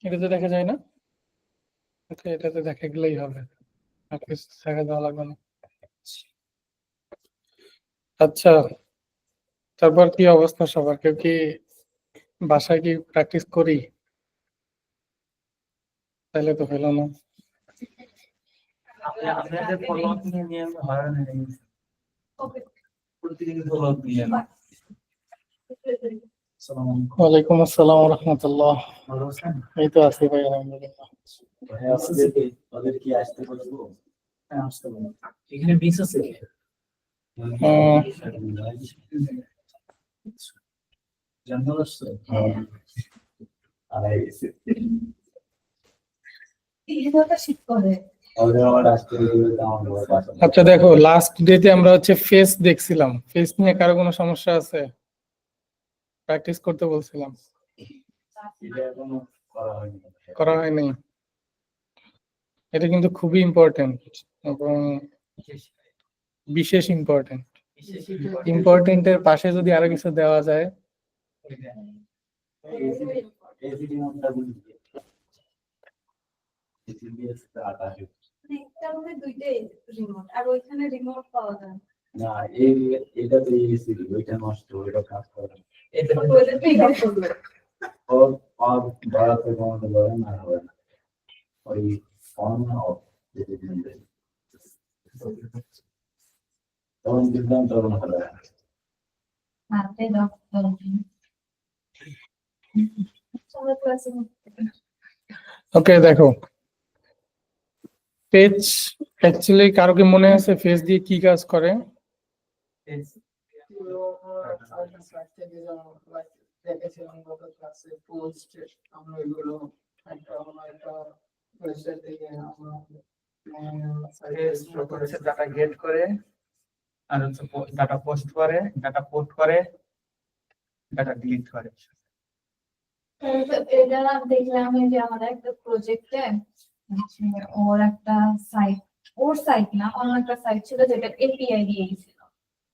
এটাতে দেখা যায় না? ওকে, এটাতে দেখা গেলেই হবে, আর কিছু দেখা দেওয়া লাগবে না। আচ্ছা, তারপর কি অবস্থা সবার? কেউ কি বাসায় কি প্র্যাকটিস করি? তাহলে তো হলো না। আপনাদের ফলোআপ নিয়ে হয় না, প্রতিদিন ফলোআপ নিয়ে। ওয়ালাইকুম আসসালাম ওয়া রাহমাতুল্লাহ। ভালো আছেন? এই তো আছি ভাই, আলহামদুলিল্লাহ। ওদের কি আসতে বলবো? হ্যাঁ, আসতে বলবো। এখানে বিস আছে কি? জানাল আসছে? আচ্ছা দেখো, লাস্ট ডেতে আমরা হচ্ছে ফেস দেখছিলাম। ফেস নিয়ে কারো কোনো সমস্যা আছে? প্র্যাকটিস করতে বলছিলাম, করা হয়নি। এটা কিন্তু খুবই ইম্পর্টেন্ট এবং বিশেষ ইম্পর্টেন্ট। ইম্পর্টেন্টের পাশে যদি আরো কিছু দেওয়া যায়, না, এটা তো এসিডি, ওইটা নষ্ট, ওইটা কাজ করে। ওর আর বাড়াতে কমাতে পারে না, হবে না। ওই অন অফ যেতে দিন তখন দিলাম, তখন হবে না। ওকে দেখো, পেজ অ্যাকচুয়ালি কারো কি মনে আছে ফেজ দিয়ে কি কাজ করে? দেখেছিলাম গত ক্লাসে পোস্ট, আমরা এগুলো একটা ওয়েবসাইট থেকে আমরা ডাটা গেট করে, আর হচ্ছে ডাটা পোস্ট করে, ডাটা পোর্ট করে, ডাটা ডিলিট করে। এটা দেখলাম যে আমাদের একটা প্রজেক্টে ওর একটা সাইট, ওর সাইট না, অন্য একটা সাইট ছিল যেটা এপিআই দিয়ে দিয়েছিল।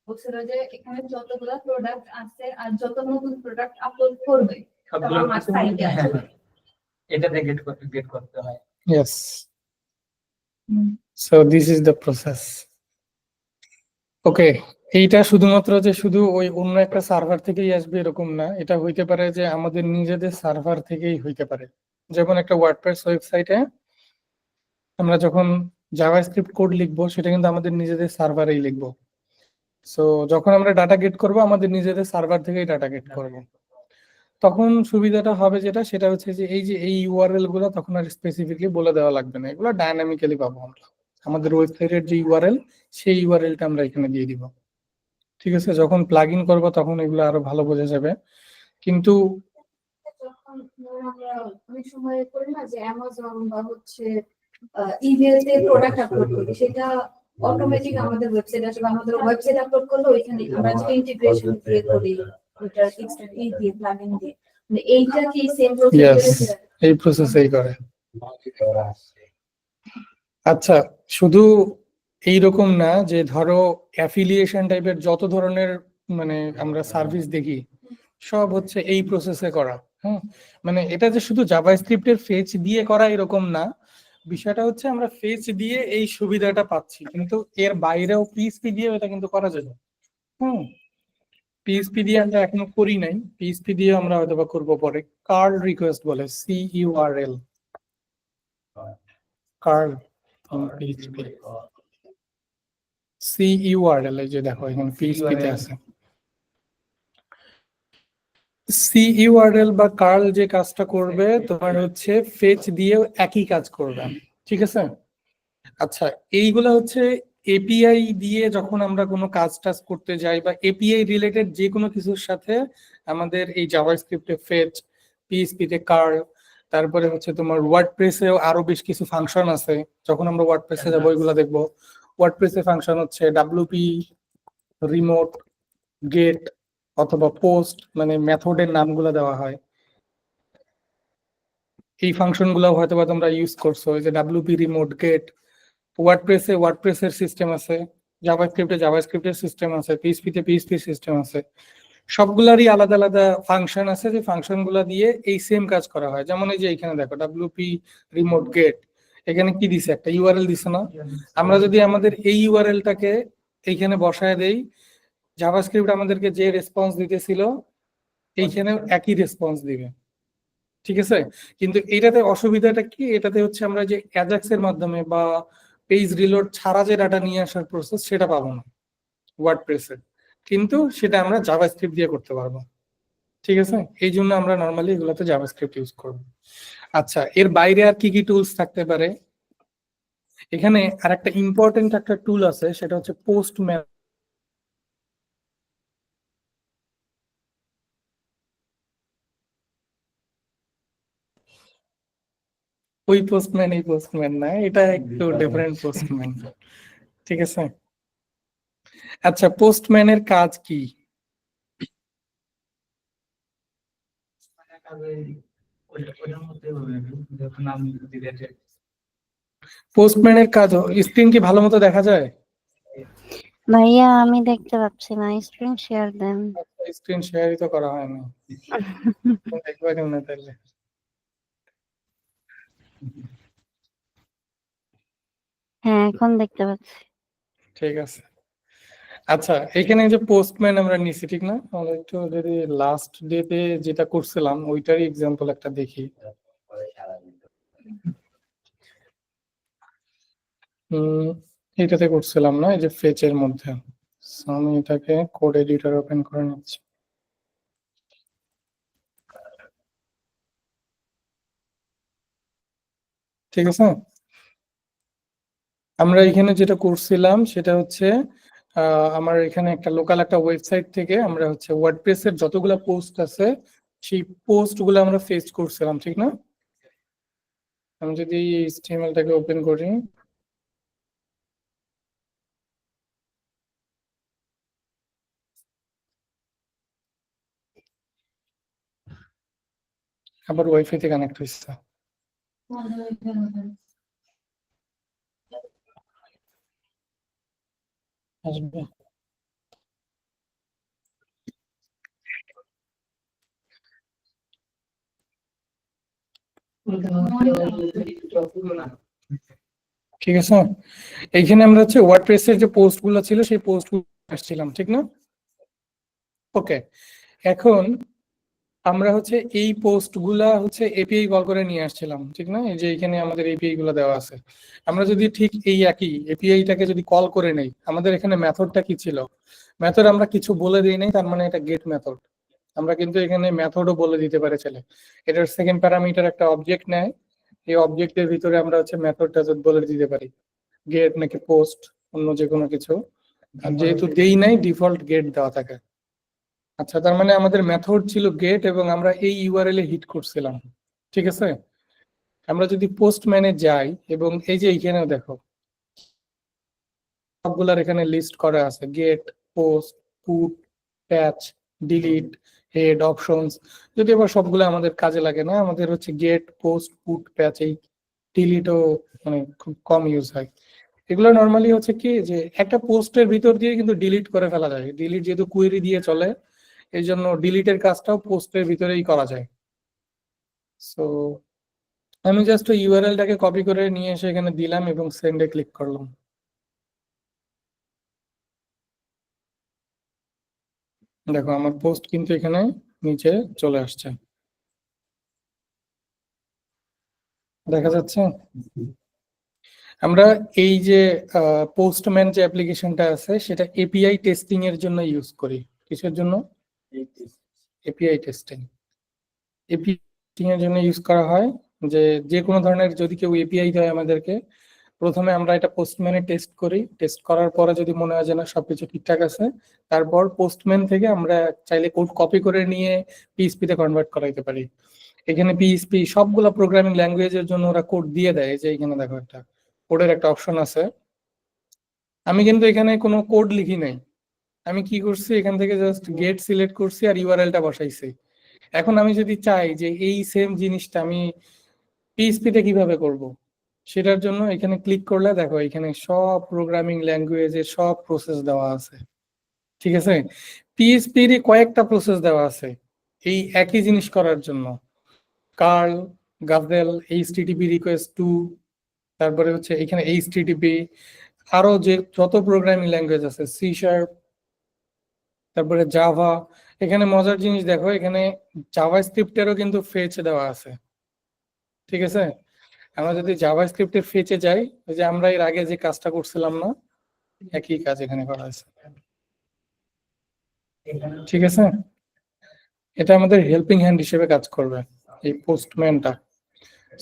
বলছিল যে এখানে যতগুলো প্রোডাক্ট আছে আর যত নতুন প্রোডাক্ট আপলোড করবে সবগুলো আমার সাইটে আসবে। এটা দিয়ে গেট করতে হয়। Yes. So this is the process. ওকে, এইটা শুধুমাত্র যে শুধু ওই অন্য একটা সার্ভার থেকেই আসবে এরকম না, এটা হইতে পারে যে আমাদের নিজেদের সার্ভার থেকেই হইতে পারে। যেমন একটা ওয়ার্ডপ্রেস ওয়েবসাইটে আমরা যখন জাভাস্ক্রিপ্ট কোড লিখবো, সেটা কিন্তু আমাদের নিজেদের সার্ভারেই লিখবো। সো যখন আমরা ডাটা গেট করব, আমাদের নিজেদের সার্ভার থেকেই ডাটা গেট করব। তখন সুবিধাটা হবে যেটা, সেটা হচ্ছে যে এই ইউআরএল গুলো তখন আর স্পেসিফিকলি বলে দেওয়া লাগবে না, এগুলো ডায়নামিক্যালি পাবো আমরা। আমাদের ওয়েবসাইটের যে ইউআরএল, সেই ইউআরএলটা আমরা এখানে দিয়ে দিব। ঠিক আছে, যখন প্লাগ ইন করবো তখন এগুলো আরো ভালো বোঝা যাবে। কিন্তু যখন আমরা অনেক সময় করি না যে অ্যামাজন বা হচ্ছে ইমেইলে প্রোডাক্ট আপলোড করি, সেটা অটোমেটিক আমাদের ওয়েবসাইট আসবে। আমাদের ওয়েবসাইট আপলোড করলে ওইখানে আমরা যে ইন্টিগ্রেশন দিয়ে করি, ওইটার এক্সট্রা দিয়ে প্লাগইন দিয়ে, মানে এইটা কি সেম ইয়েস, প্রসেস? এই প্রসেসেই করে। আচ্ছা, শুধু এইরকম না যে ধরো অ্যাফিলিয়েশন টাইপের যত ধরনের মানে আমরা সার্ভিস দেখি, সব হচ্ছে এই প্রসেসে করা। হ্যাঁ, মানে এটা যে শুধু জাভাস্ক্রিপ্টের ফেচ দিয়ে করা এরকম না, বিষয়টা হচ্ছে আমরা ফেচ দিয়ে এই সুবিধাটা পাচ্ছি, কিন্তু এর বাইরেও পিএইচপি দিয়ে এটা কিন্তু করা যাবে। পিএইচপি দিয়ে আমরা এখনো করি নাই, পিএইচপি দিয়ে আমরা হয়তো বা করবো পরে। কার্ল রিকোয়েস্ট বলে, CURL, কার্ল পিএইচপি, CURL, এই যে দেখো এখানে পিএইচপি তে আছে। CURL বা কার্ল যে কাজটা করবে তোমার হচ্ছে ফেচ দিয়েও একই কাজ করবে। ঠিক আছে, আচ্ছা এইগুলা হচ্ছে এপিআই দিয়ে যখন আমরা কোনো কাজ টাজ করতে যাই বা এপিআই রিলেটেড যে কোনো কিছুর সাথে আমাদের এই জাভাস্ক্রিপ্টে ফেচ, পিএইচপি তে কার্ল, তারপরে হচ্ছে তোমার ওয়ার্ডপ্রেসেও আরো বেশ কিছু ফাংশন আছে। যখন আমরা ওয়ার্ডপ্রেসে যাবো এগুলা দেখবো। ওয়ার্ডপ্রেসে ফাংশন হচ্ছে ডাব্লিউপি, রিমোট, গেট অথবা পোস্ট, মানে মেথডের নামগুলো দেওয়া হয়। এই ফাংশনগুলো হয়তো বা তোমরা ইউজ করছো, এই যে ডাব্লিউপি, রিমোট, গেট। ওয়ার্ডপ্রেসের সিস্টেম আছে, জাভাস্ক্রিপ্টের সিস্টেম আছে, পিএইচপি তে পিএইচপি সিস্টেম আছে। সবগুলারই আলাদা আলাদা ফাংশন আছে, যে ফাংশন গুলা দিয়ে এই সেম কাজ করা হয়। যেমন এই যে এখানে দেখো ডাব্লিউপি রিমোট গেট, এখানে কি দিছে, একটা ইউআরএল দিছে না? আমরা যদি আমাদের এই ইউআরএলটাকে এইখানে বসায় দেই, জাভাস্ক্রিপ্ট আমাদেরকে যে রেসপন্স দিতেছিল এইখানে একই রেসপন্স দিবে, ঠিক আছে? কিন্তু এটাতে অসুবিধাটা কি, এটাতে হচ্ছে আমরা যে অ্যাজাক্স এর মাধ্যমে বা পেজ রিলোড ছাড়া যে ডাটা নিয়ে আসার প্রসেস, সেটা পাবো না ওয়ার্ডপ্রেসে, কিন্তু সেটা আমরা জাভাস্ক্রিপ্ট দিয়ে করতে পারবো, ঠিক আছে? এই জন্য আমরা নর্মালি এগুলোতে জাভাস্ক্রিপ্ট ইউজ করব। আচ্ছা, এর বাইরে আর কি কি টুলস থাকতে পারে? এখানে আর একটা ইম্পর্টেন্ট একটা টুল আছে, সেটা হচ্ছে পোস্টম্যান। ওই পোস্টম্যান এই পোস্টম্যান না, এটা একটু ডিফারেন্ট পোস্টম্যান, ঠিক আছে? আচ্ছা, পোস্টম্যানের কাজ কি? ওটার মধ্যে হবে যখন আমি রিলেটেড। পোস্টম্যানের কাজ স্ক্রিন কি ভালো মতো দেখা যায়? ভাইয়া আমি দেখতে পাচ্ছি না, স্ক্রিন শেয়ার দেন। স্ক্রিন শেয়ারই তো করা হয় না, দেখতে পারি না তাহলে। হ্যাঁ এখন দেখতে পাচ্ছি। ঠিক আছে। আচ্ছা, এখানে যে পোস্টম্যান আমরা নিছি, ঠিক না? আমরা একটু যদি লাস্ট ডেতে যেটা করছিলাম ওইটারই এক্সাম্পল একটা দেখি। এটাতে করছিলাম না, এই যে ফেচের মধ্যে। So, আমি এটাকে কোড এডিটর ওপেন করে নিচ্ছি। ঠিক আছে, আমরা এখানে যেটা করছিলাম সেটা হচ্ছে আমার এখানে একটা লোকাল একটা ওয়েবসাইট থেকে আমরা হচ্ছে ওয়ার্ডপ্রেসের যতগুলা পোস্ট আছে সেই পোস্ট গুলো আমরা ফেচ করছিলাম, ঠিক না? আমি যদি এইচটিএমএলটাকে ওপেন করি, আবার ওয়াইফাই তে কানেক্ট হয়েছে, আসবে। ঠিক আছে, এইখানে আমরা হচ্ছে ওয়ার্ডপ্রেসের যে পোস্ট গুলো ছিল সেই পোস্ট গুলো আসছিলাম, ঠিক না? ওকে, এখন আমরা হচ্ছে এই পোস্ট গুলা হচ্ছে এপিআই কল করে নিয়ে আসছিলাম, ঠিক না? এই যে এখানে আমাদের এপিআই গুলো দেওয়া আছে। আমরা যদি ঠিক এই একই এপিআইটাকে যদি কল করে নেই, আমাদের এখানে মেথডটা কি ছিল? মেথড আমরা কিছু বলে দিই নাই, তার মানে এটা গেট মেথড। আমরা কিন্তু এখানে মেথডও বলে দিতে পারে ছেলে। এটার সেকেন্ড প্যারামিটার একটা অবজেক্ট নেয়, এই অবজেক্টের ভিতরে আমরা হচ্ছে মেথডটা বলে দিতে পারি, গেট নাকি পোস্ট, অন্য যে কোনো কিছু। আর যেহেতু দেই নাই, ডিফল্ট গেট দেওয়া থাকে। আচ্ছা, তার মানে আমাদের মেথড ছিল গেট এবং আমরা এই ইউআরএল এ হিট করছিলাম, ঠিক আছে? আমরা যদি পোস্টম্যানে যাই এবং এই যে এইখানেও দেখো সবগুলার এখানে লিস্ট করা আছে, গেট, পোস্ট, পুট, প্যাচ, ডিলিট, হেড, অপশনস। যদি আবার সবগুলো আমাদের কাজে লাগে না, আমাদের হচ্ছে গেট, পোস্ট, পুট, প্যাচ, এই ডিলিটও মানে খুব কম ইউজ হয়। এগুলো নর্মালি হচ্ছে কি যে একটা পোস্টের ভিতর দিয়ে কিন্তু ডিলিট করে ফেলা যায়, ডিলিট যেহেতু কুয়েরি দিয়ে চলে, এই জন্য ডিলিটের কাজটাও পোস্টের ভিতরেই করা যায়। সো আমি জাস্ট ওই ইউআরএলটাকে কপি করে নিয়ে এসে এখানে দিলাম এবং সেন্ডে ক্লিক করলাম। দেখো আমার পোস্ট কিন্তু এখানে নিচে চলে আসছে, দেখা যাচ্ছে। আমরা এই যে পোস্টম্যান যে অ্যাপ্লিকেশনটা আছে সেটা এপিআই টেস্টিং এর জন্য ইউজ করি। কিসের জন্য? API testing. এপিআই এর জন্য ইউজ করা হয়, যে যে কোনো ধরনের যদি কেউ এপিআই দেয় আমাদেরকে, প্রথমে আমরা এটা পোস্টম্যানে টেস্ট করি, টেস্ট করার পরে যদি মনে হয় যে না সবকিছু ঠিকঠাক আছে, তারপর পোস্টম্যান থেকে আমরা চাইলে কোড কপি করে নিয়ে পিএইচপি তে কনভার্ট করাইতে পারি। এখানে পিএইচপি সবগুলা প্রোগ্রামিং ল্যাঙ্গুয়েজের জন্য ওরা কোড দিয়ে দেয়, যে এখানে দেখো একটা কোডের একটা অপশন আছে। আমি কিন্তু এখানে কোনো কোড লিখি নাই, আমি কি করছি এখান থেকে জাস্ট গেট সিলেক্ট করছি আর ইউআরএলটা বসাইছি। এখন আমি যদি চাই যে এই সেম জিনিসটা আমি পিএইচপি তে কিভাবে করব, সেটার জন্য এখানে ক্লিক করলে দেখো এখানে সব প্রোগ্রামিং ল্যাঙ্গুয়েজের সব প্রসেস দেওয়া আছে। ঠিক আছে, পিএইচপি এর কয়েকটা প্রসেস দেওয়া আছে এই একই জিনিস করার জন্য। কার্ল, গাভরেল, এইচটিটিপি রিকোয়েস্ট টু, তারপরে হচ্ছে এখানে এইচটিটিপি, আরো যে যত প্রোগ্রামিং ল্যাঙ্গুয়েজ আছে, সি শার্প, তারপরে জাভা। এখানে মজার জিনিস দেখো, এখানে জাভা স্ক্রিপ্টেরও কিন্তু ফেচ দেওয়া আছে। ঠিক আছে, আমরা যদি জাভা স্ক্রিপ্টের ফেচে যাই, ওই যে আমরা এর আগে যে কাজটা করছিলাম না, একই কাজ এখানে করা আছে। ঠিক আছে, এটা আমাদের হেল্পিং হ্যান্ড হিসেবে কাজ করবে এই পোস্টম্যানটা।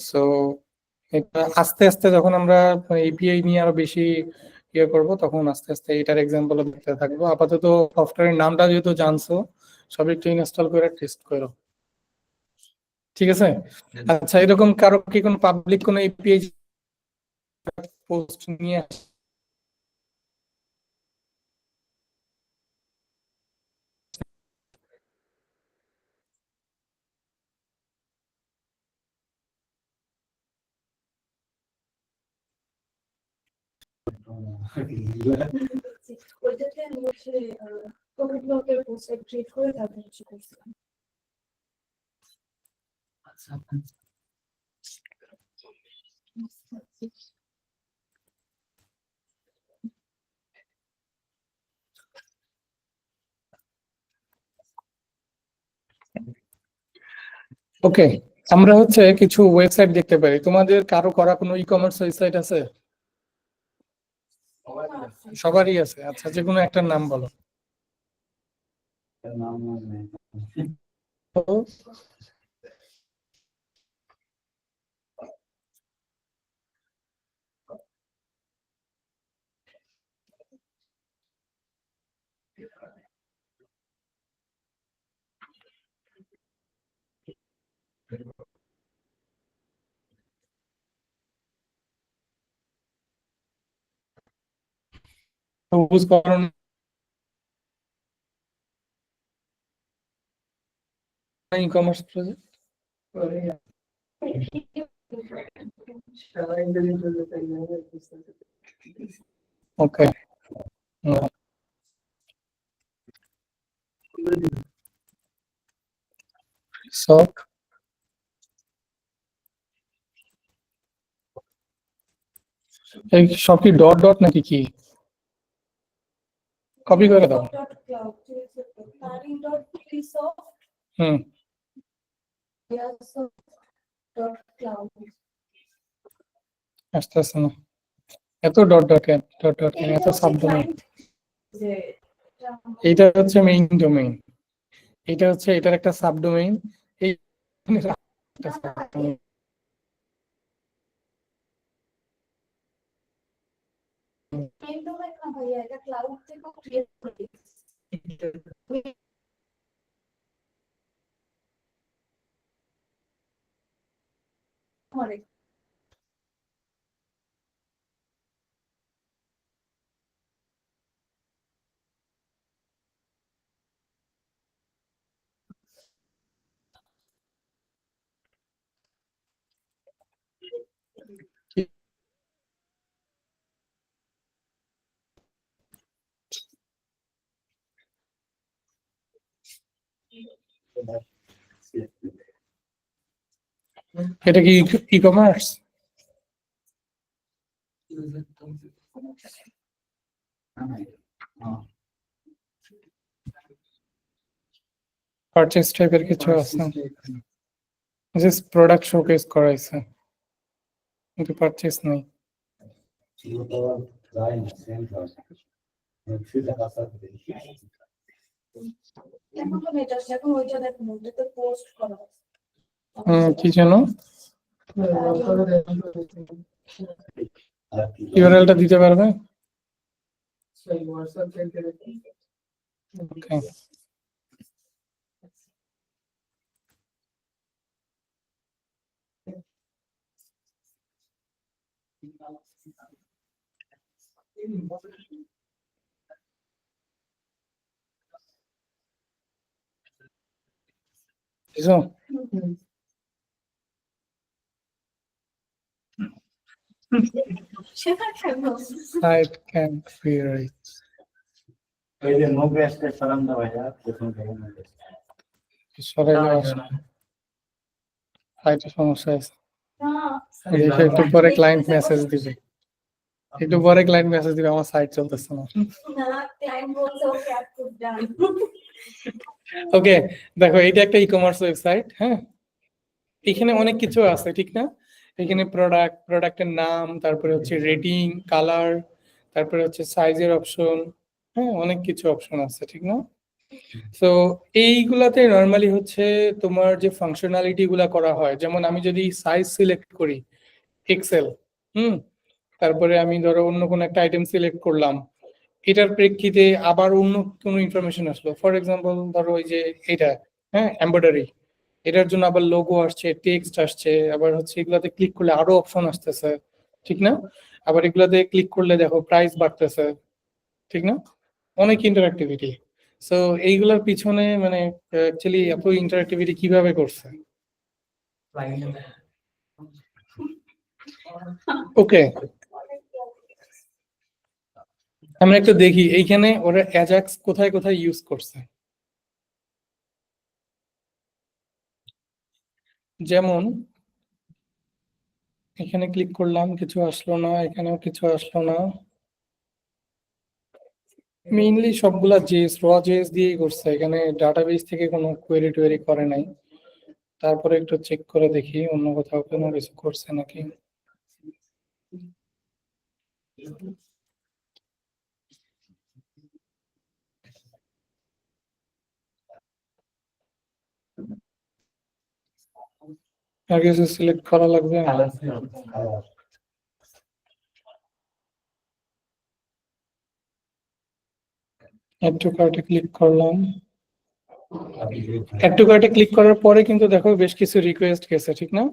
সো এটা আস্তে আস্তে যখন আমরা এপিআই নিয়ে আরো বেশি ইয়ে করব, তখন আস্তে আস্তে এটার এক্সাম্পল দিতে থাকবো। আপাতত সফটওয়্যারের নামটা যেহেতু জানছো, সব একটু ইনস্টল করে টেস্ট করো। ঠিক আছে, আচ্ছা এরকম কারো কি কোনো পাবলিক কোনো এপিআই পোস্ট নিয়ে ওইটাতে আমি হচ্ছে কোভিড ব্লকের পোস্ট ক্রিয়েট করে তারপর হচ্ছে করছিলাম। ওকে, আমরা হচ্ছে কিছু ওয়েবসাইট দেখতে পারি। তোমাদের কারো করা কোনো ই কমার্স ওয়েবসাইট আছে? সবারই আছে। আচ্ছা, যে কোনো একটা নাম বলো। সবুজ করণ ই কমার্স প্রজেক্ট। সারা ইন্টারনেটে তাই না ওকে, সব এই সব কি ডট ডট নাকি কি? কপি করে দাও। ডট ক্লাউড, ঠিক আছে, তারি ডট ফ্রিসফট হুম, ডট ক্লাউড। আস্তে আস্তে না, এত ডট ডট ডট ডট এত সাবডোমেইন। যে এইটা হচ্ছে মেইন ডোমেইন, এটা হচ্ছে এটার একটা সাবডোমেইন। এই একটা subdomain। এন্ডোমেন না ভাইয়া, এটা ক্লাউড থেকে ক্রিয়েট করে দিচ্ছি। এটা কি ই কমার্স? পারচেজ টাইপের কিছু আছে, জাস্ট প্রোডাক্ট শোকেস করাইছে, কিন্তু পারচেজ নেই। এখন তো এটা এখন ওইটা দেখুন, ওইটাতে পোস্ট করা আছে। কি যেন ইউআরএলটা দিতে পারবে? সেই হোয়াটসঅ্যাপ থেকে ওকে, বুঝছো? সেটা কেন? Site can be reached. এই যে নো গ্যাসটা সরান দাও ভাইয়া প্রথম থেকে নো গ্যাস সরাই দেওয়া সাইটে সমস্যা আছে দেখে একটু পরে ক্লায়েন্ট মেসেজ দিবে আমার সাইট চলতেছে না ক্লায়েন্ট বলছে ওকে অ্যাপ্রুভ ডান ওকে দেখো এটা একটা ই-কমার্স ওয়েবসাইট, হ্যাঁ এখানে অনেক কিছু আছে ঠিক না, এখানে প্রোডাক্টের নাম, তারপরে হচ্ছে রেটিং, কালার, তারপরে হচ্ছে সাইজের অপশন, হ্যাঁ অনেক কিছু অপশন আছে ঠিক না। সো এইগুলাতে নরমালি হচ্ছে তোমার যে ফাংশনালিটি গুলা করা হয়, যেমন আমি যদি সাইজ সিলেক্ট করি এক্সেল, তারপরে আমি ধরো অন্য কোনো একটা আইটেম সিলেক্ট করলাম, এটার প্রেক্ষিতে আবার অন্য কোনো ইনফরমেশন আসলো, ফর এক্সাম্পল ধরো ওই যে এটা, হ্যাঁ এমব্রয়ডারি, এটার জন্য আবার লোগো আসছে, টেক্সট আসছে, আবার হচ্ছে এগুলাতে ক্লিক করলে আরো অপশন আসতেছে ঠিক না, আবার এগুলাতে ক্লিক করলে দেখো প্রাইস বাড়তেছে ঠিক না, অনেক ইন্টারঅ্যাক্টিভিটি। সো এইগুলোর পিছনে মানে অ্যাকচুয়ালি এত ইন্টারঅ্যাক্টিভিটি কিভাবে করছে। ওকে আমরা একটু দেখি এইখানে ওরা অ্যাজাক্স কোথায় কোথায় ইউজ করছে। যেমন এখানে ক্লিক করলাম, কিছু আসলো না, এখানেও কিছু আসলো না, মেইনলি সবগুলা জেএস র জেএস দিয়েই করছে, এখানে ডাটাবেস থেকে কোনো কোয়েরি টোয়েরি করে নাই। তারপরে একটু চেক করে দেখি অন্য কোথাও কোনো কিছু করছে নাকি। আর কিছু সিলেক্ট করা লাগবে। অ্যাড টু কার্টে ক্লিক করলাম, অ্যাড টু কার্টে ক্লিক করার পরে কিন্তু দেখো বেশ কিছু রিকোয়েস্ট গেছে ঠিক না।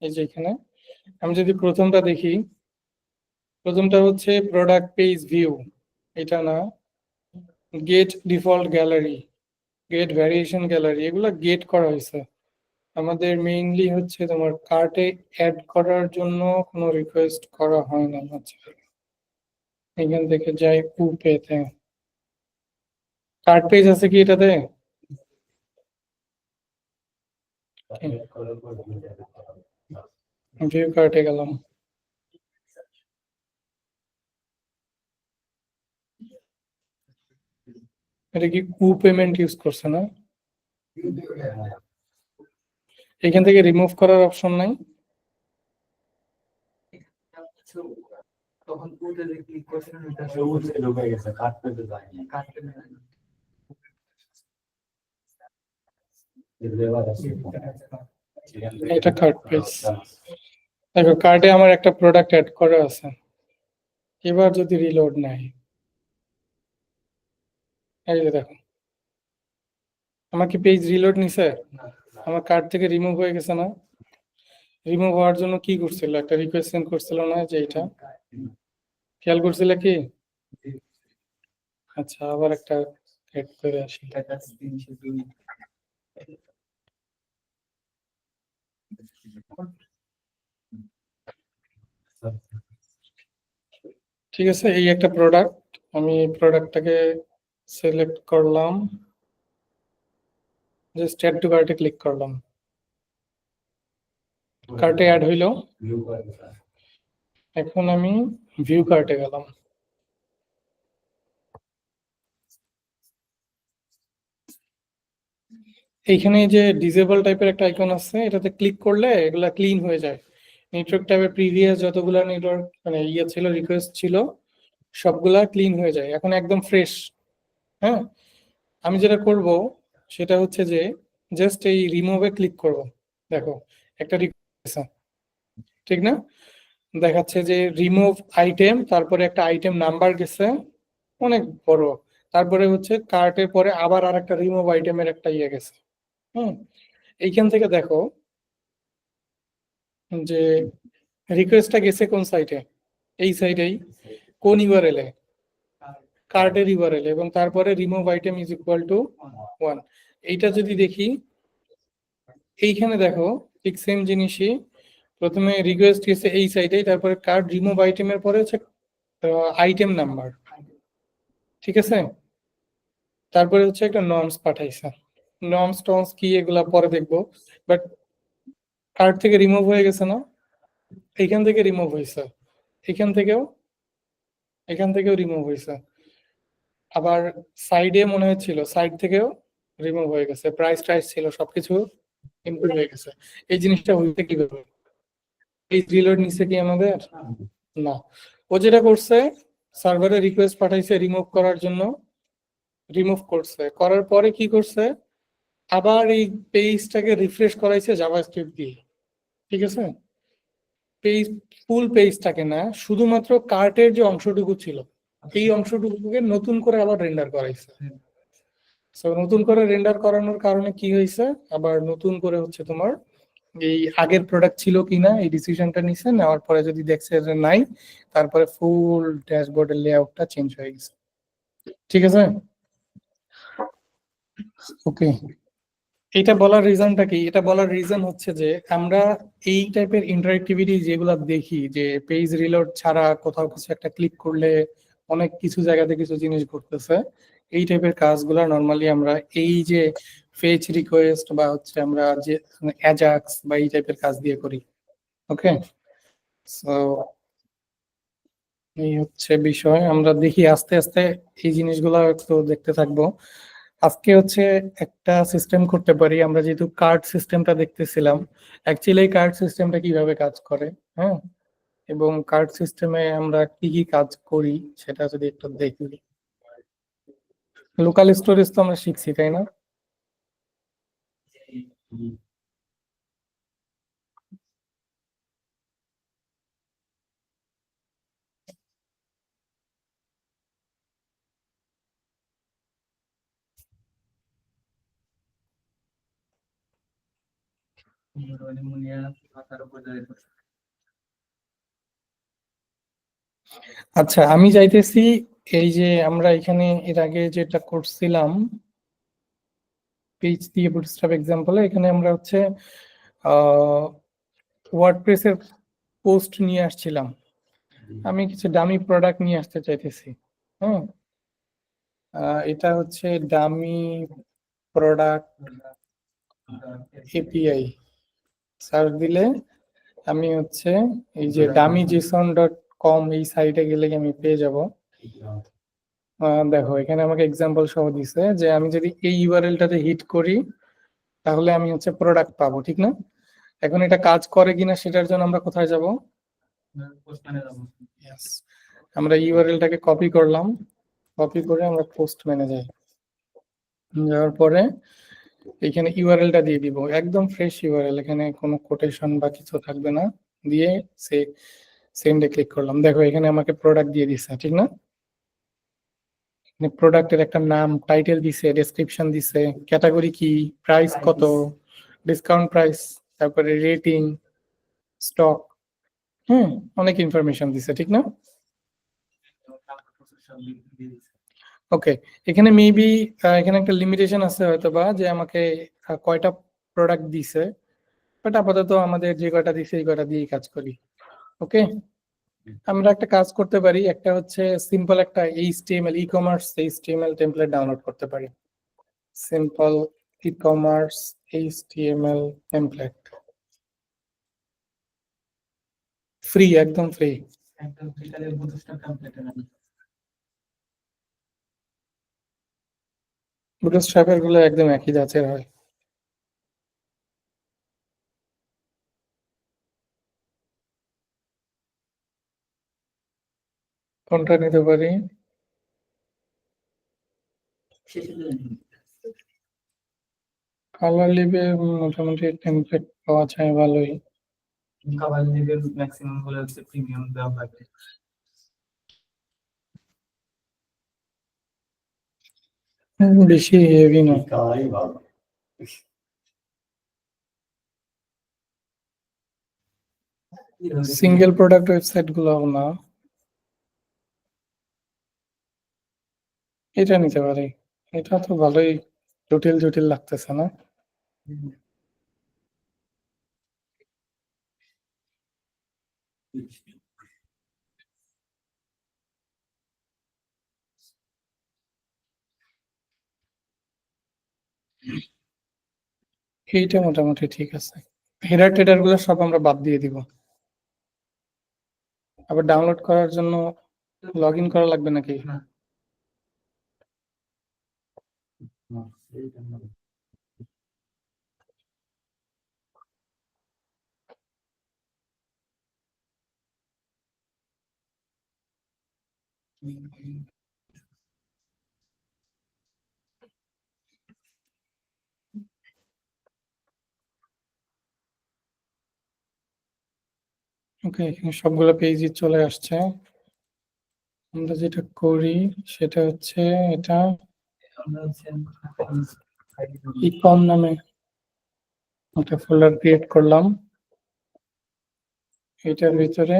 এই যে এখানে আমি যদি প্রথমটা দেখি, প্রথমটা হচ্ছে প্রোডাক্ট পেজ ভিউ, এটা না, get default gallery, get variation gallery, এগুলো গেট করা হয়েছে। আমাদের মেইনলি হচ্ছে তোমার কার্টে অ্যাড করার জন্য কোনো রিকোয়েস্ট করা হয় না। আচ্ছা এখান থেকে যাই পেতে, কার্ট পেজ আছে কি এটাতে, ভিউ কার্টে গেলাম, এটা কি পেমেন্ট ইউজ করছে না, এখান থেকে রিমুভ করার অপশন নাই। তখন পুরোটা যে ক্লিক করছিলেন ওটা সবুজ ঢুকে গেছে কাটতে তো যায়নি কাটতে না এটা কার্ট পেজ, দেখো কার্টে আমার একটা প্রোডাক্ট অ্যাড করা আছে, এবার যদি রিলোড নাই, এই যে দেখো আমার কি পেজ রিলোড নিছে, আমার কার্ট থেকে রিমুভ হয়ে গেছে না। রিমুভ হওয়ার জন্য কি করছিল, একটা রিকোয়েস্ট সেন্ড করছিল না, যে এটা খেয়াল করছিল কি। আচ্ছা আবার একটা এড করে আসি, এটা 302 ঠিক আছে এই একটা প্রোডাক্ট, আমি প্রোডাক্টটাকে সিলেক্ট করলাম, জাস্ট অ্যাড টু কার্টে ক্লিক করলাম, কার্টে অ্যাড হইলো। এখন আমি ভিউ কার্টে গেলাম, এইখানে যে ডিসেবল টাইপের একটা আইকন আছে, এটাতে ক্লিক করলে এগুলা ক্লিন হয়ে যায়। নেটওয়ার্ক ট্যাবে প্রিভিয়াস যতগুলা নেটওয়ার্ক মানে ইয়ে ছিল, রিকোয়েস্ট ছিল, সবগুলা ক্লিন হয়ে যায়, এখন একদম ফ্রেশ। হ্যাঁ আমি যেটা করব সেটা হচ্ছে যে জাস্ট এই রিমুভে ক্লিক করব, দেখো একটা রিকোয়েস্ট ঠিক না, দেখাচ্ছে যে রিমুভ আইটেম, তারপরে একটা আইটেম নাম্বার গেছে অনেক বড়, তারপরে হচ্ছে কার্টের পরে আবার আর একটা রিমুভ আইটেমের একটা ইয়ে গেছে। এইখান থেকে দেখো যে রিকোয়েস্টটা গেছে কোন সাইটে, এই সাইটেই, কোন ইউআরএল এ, কার্টের ইউআরএল, এবং তারপরে remove item is equal to 1। এইটা যদি দেখি এইখানে দেখো ঠিক সেম জিনিসই, প্রথমে রিকোয়েস্ট গেছে এই সাইটে, তারপরে কার্ড রিমুভ আইটেমের পরে হচ্ছে আইটেম নাম্বার, ঠিক আছে। তারপরে হচ্ছে একটা নর্মস পাঠাইছে, নর্মস টর্মস কি এগুলা পরে দেখবো, বাট কার্ড থেকে রিমুভ হয়ে গেছে না, এখান থেকে রিমুভ হয়েছে, এখান থেকেও রিমুভ হয়েছে, আবার সাইডে মনে হচ্ছিল সাইড থেকেও রিমুভ হয়ে গেছে, প্রাইস টাইস ছিল সবকিছু ইনক্লুড হয়ে গেছে। এই জিনিসটা হইতে কিভাবে, এই রিলোড নিছে কি আমাদের? না, ও যেটা করছে সার্ভারে রিকোয়েস্ট পাঠাইছে রিমুভ করার জন্য, রিমুভ করছে, করার পরে কি করছে, আবার এই পেজটাকে রিফ্রেশ করাইছে জাভাস্ক্রিপ্ট দিয়ে, ঠিক আছে? পেজ, ফুল পেজটাকে না, শুধুমাত্র কার্টের যে অংশটুকু ছিল এই অংশটুকুকে নতুন করে আবার রেন্ডার করাইছে। সো নতুন করে রেন্ডার করানোর কারণে কি হয়েছে, আবার নতুন করে হচ্ছে তোমার এই আগের প্রোডাক্ট ছিল কিনা এই ডিসিশনটা নিছে, নেওয়ার পরে যদি দেখছে যে নাই, তারপরে ফুল ড্যাশবোর্ডের লেআউটটা চেঞ্জ হয়ে গেছে, ঠিক আছে? ওকে, এটা বলার রিজনটা কি? এটা বলার রিজন হচ্ছে যে আমরা এই টাইপের ইন্টারঅ্যাক্টিভিটি যেগুলো দেখি, যে পেজ রিলোড ছাড়া কোথাও কিছু একটা ক্লিক করলে অনেক কিছু জায়গাতে কিছু জিনিস ঘটতেছে, এই টাইপের কাজগুলো নর্মালি আমরা এই যে ফেচ রিকোয়েস্ট বা হচ্ছে আমরা যে অ্যাজাক্স বা এই টাইপের কাজ দিয়ে করি। ওকে, সো এই হচ্ছে বিষয়, আমরা দেখি আস্তে আস্তে এই জিনিসগুলো একটু দেখতে থাকবো। আজকে হচ্ছে একটা সিস্টেম করতে পারি আমরা, যেহেতু কার্ড সিস্টেমটা দেখতেছিলাম, অ্যাকচুয়ালি এই কার্ড সিস্টেমটা কিভাবে কাজ করে, হ্যাঁ, এবং কার্ড সিস্টেমে আমরা কি কি কাজ করি সেটা যদি একটু দেখি। লোকাল স্টোরেজ তো আমরা শিখছি, তাই না? নিউমোনিয়া মাথার উপর দিয়ে বসে। আচ্ছা, আমি চাইতেছি এই যে আমরা এখানে এর আগে যেটা করছিলাম পেজ দিয়ে বুটস্ট্র্যাপ এক্সাম্পলে, এখানে আমরা হচ্ছে ওয়ার্ডপ্রেসের পোস্ট নিয়ে আসছিলাম, আমি কিছু ডামি প্রোডাক্ট নিয়ে আসতে চাইতেছি। হ্যাঁ, এটা হচ্ছে ডামি প্রোডাক্ট এপিআই, সার্চ দিলে আমি হচ্ছে এই যে dummy.json.com এই সাইটে গেলে আমি পেয়ে যাব। দেখো এখানে আমাকে এক্সাম্পল সহ দিছে যে আমি যদি এই ইউআরএলটাতে হিট করি তাহলে আমি হচ্ছে প্রোডাক্ট পাবো, ঠিক না? এখন এটা কাজ করে কিনা সেটার জন্য আমরা কোথায় যাব? পোস্টম্যানে যাবো। Yes, আমরা ইউআরএলটাকে কপি করলাম, কপি করে আমরা পোস্টম্যানে যাই, যাওয়ার পরে এখানে ইউআরএলটা দিয়ে দিব, একদম ফ্রেশ ইউআরএল, এখানে কোনো কোটেশন বা কিছু থাকবে না, দিয়ে সেন্ডে ক্লিক করলাম। দেখো এখানে আমাকে প্রোডাক্ট দিয়ে দিছে, ঠিক না? প্রোডাক্টের একটা নাম, টাইটেল দিছে, ডেসক্রিপশন দিছে, ক্যাটাগরি কি, প্রাইস কত, ডিসকাউন্ট প্রাইস, তারপরে রেটিং, স্টক, হ্যাঁ, অনেক ইনফরমেশন দিছে, ঠিক না? ওকে, এখানে মেবি এখানে একটা লিমিটেশন আছে হয়তো বা, যে আমাকে কয়টা প্রোডাক্ট দিছে, বাট আপাতত আমাদের যে কয়টা দিছে এই কয়টা দিয়েই কাজ করি। ওকে, আমরা একটা কাজ করতে পারি, একটা হচ্ছে সিম্পল একটা HTML e-commerce HTML template download করতে পারি, simple e-commerce HTML template, free, একদম ফ্রি। একদম ফিটারের বুটস্ট্র্যাপ টেমপ্লেটে না। বুটস্ট্র্যাপের গুলো একদম একই জাতের হয়। কোনটা নিতে পারি? কালার লিভে মোটামুটি টেমপ্লেট পাওয়া যায় ভালোই। কাভার লিভের ম্যাক্সিমাম গুলো হচ্ছে প্রিমিয়াম দেওয়া লাগে। বেশি হেভি না। কালাই ভালো। সিঙ্গেল প্রোডাক্ট ওয়েবসাইট গুলো না, এটা নিতে পারি, এটা তো ভালোই জটিল জটিল লাগতেছে না? এইটা মোটামুটি ঠিক আছে। হেডার টেডার গুলো সব আমরা বাদ দিয়ে দিব। আবার ডাউনলোড করার জন্য লগ ইন করা লাগবে নাকি? না। ওকে, এখানে সবগুলো পেজই চলে আসছে। আমরা যেটা করি সেটা হচ্ছে এটা আমরা হচ্ছে ইকম নামে একটা ফোল্ডার ক্রিয়েট করলাম। এটার ভিতরে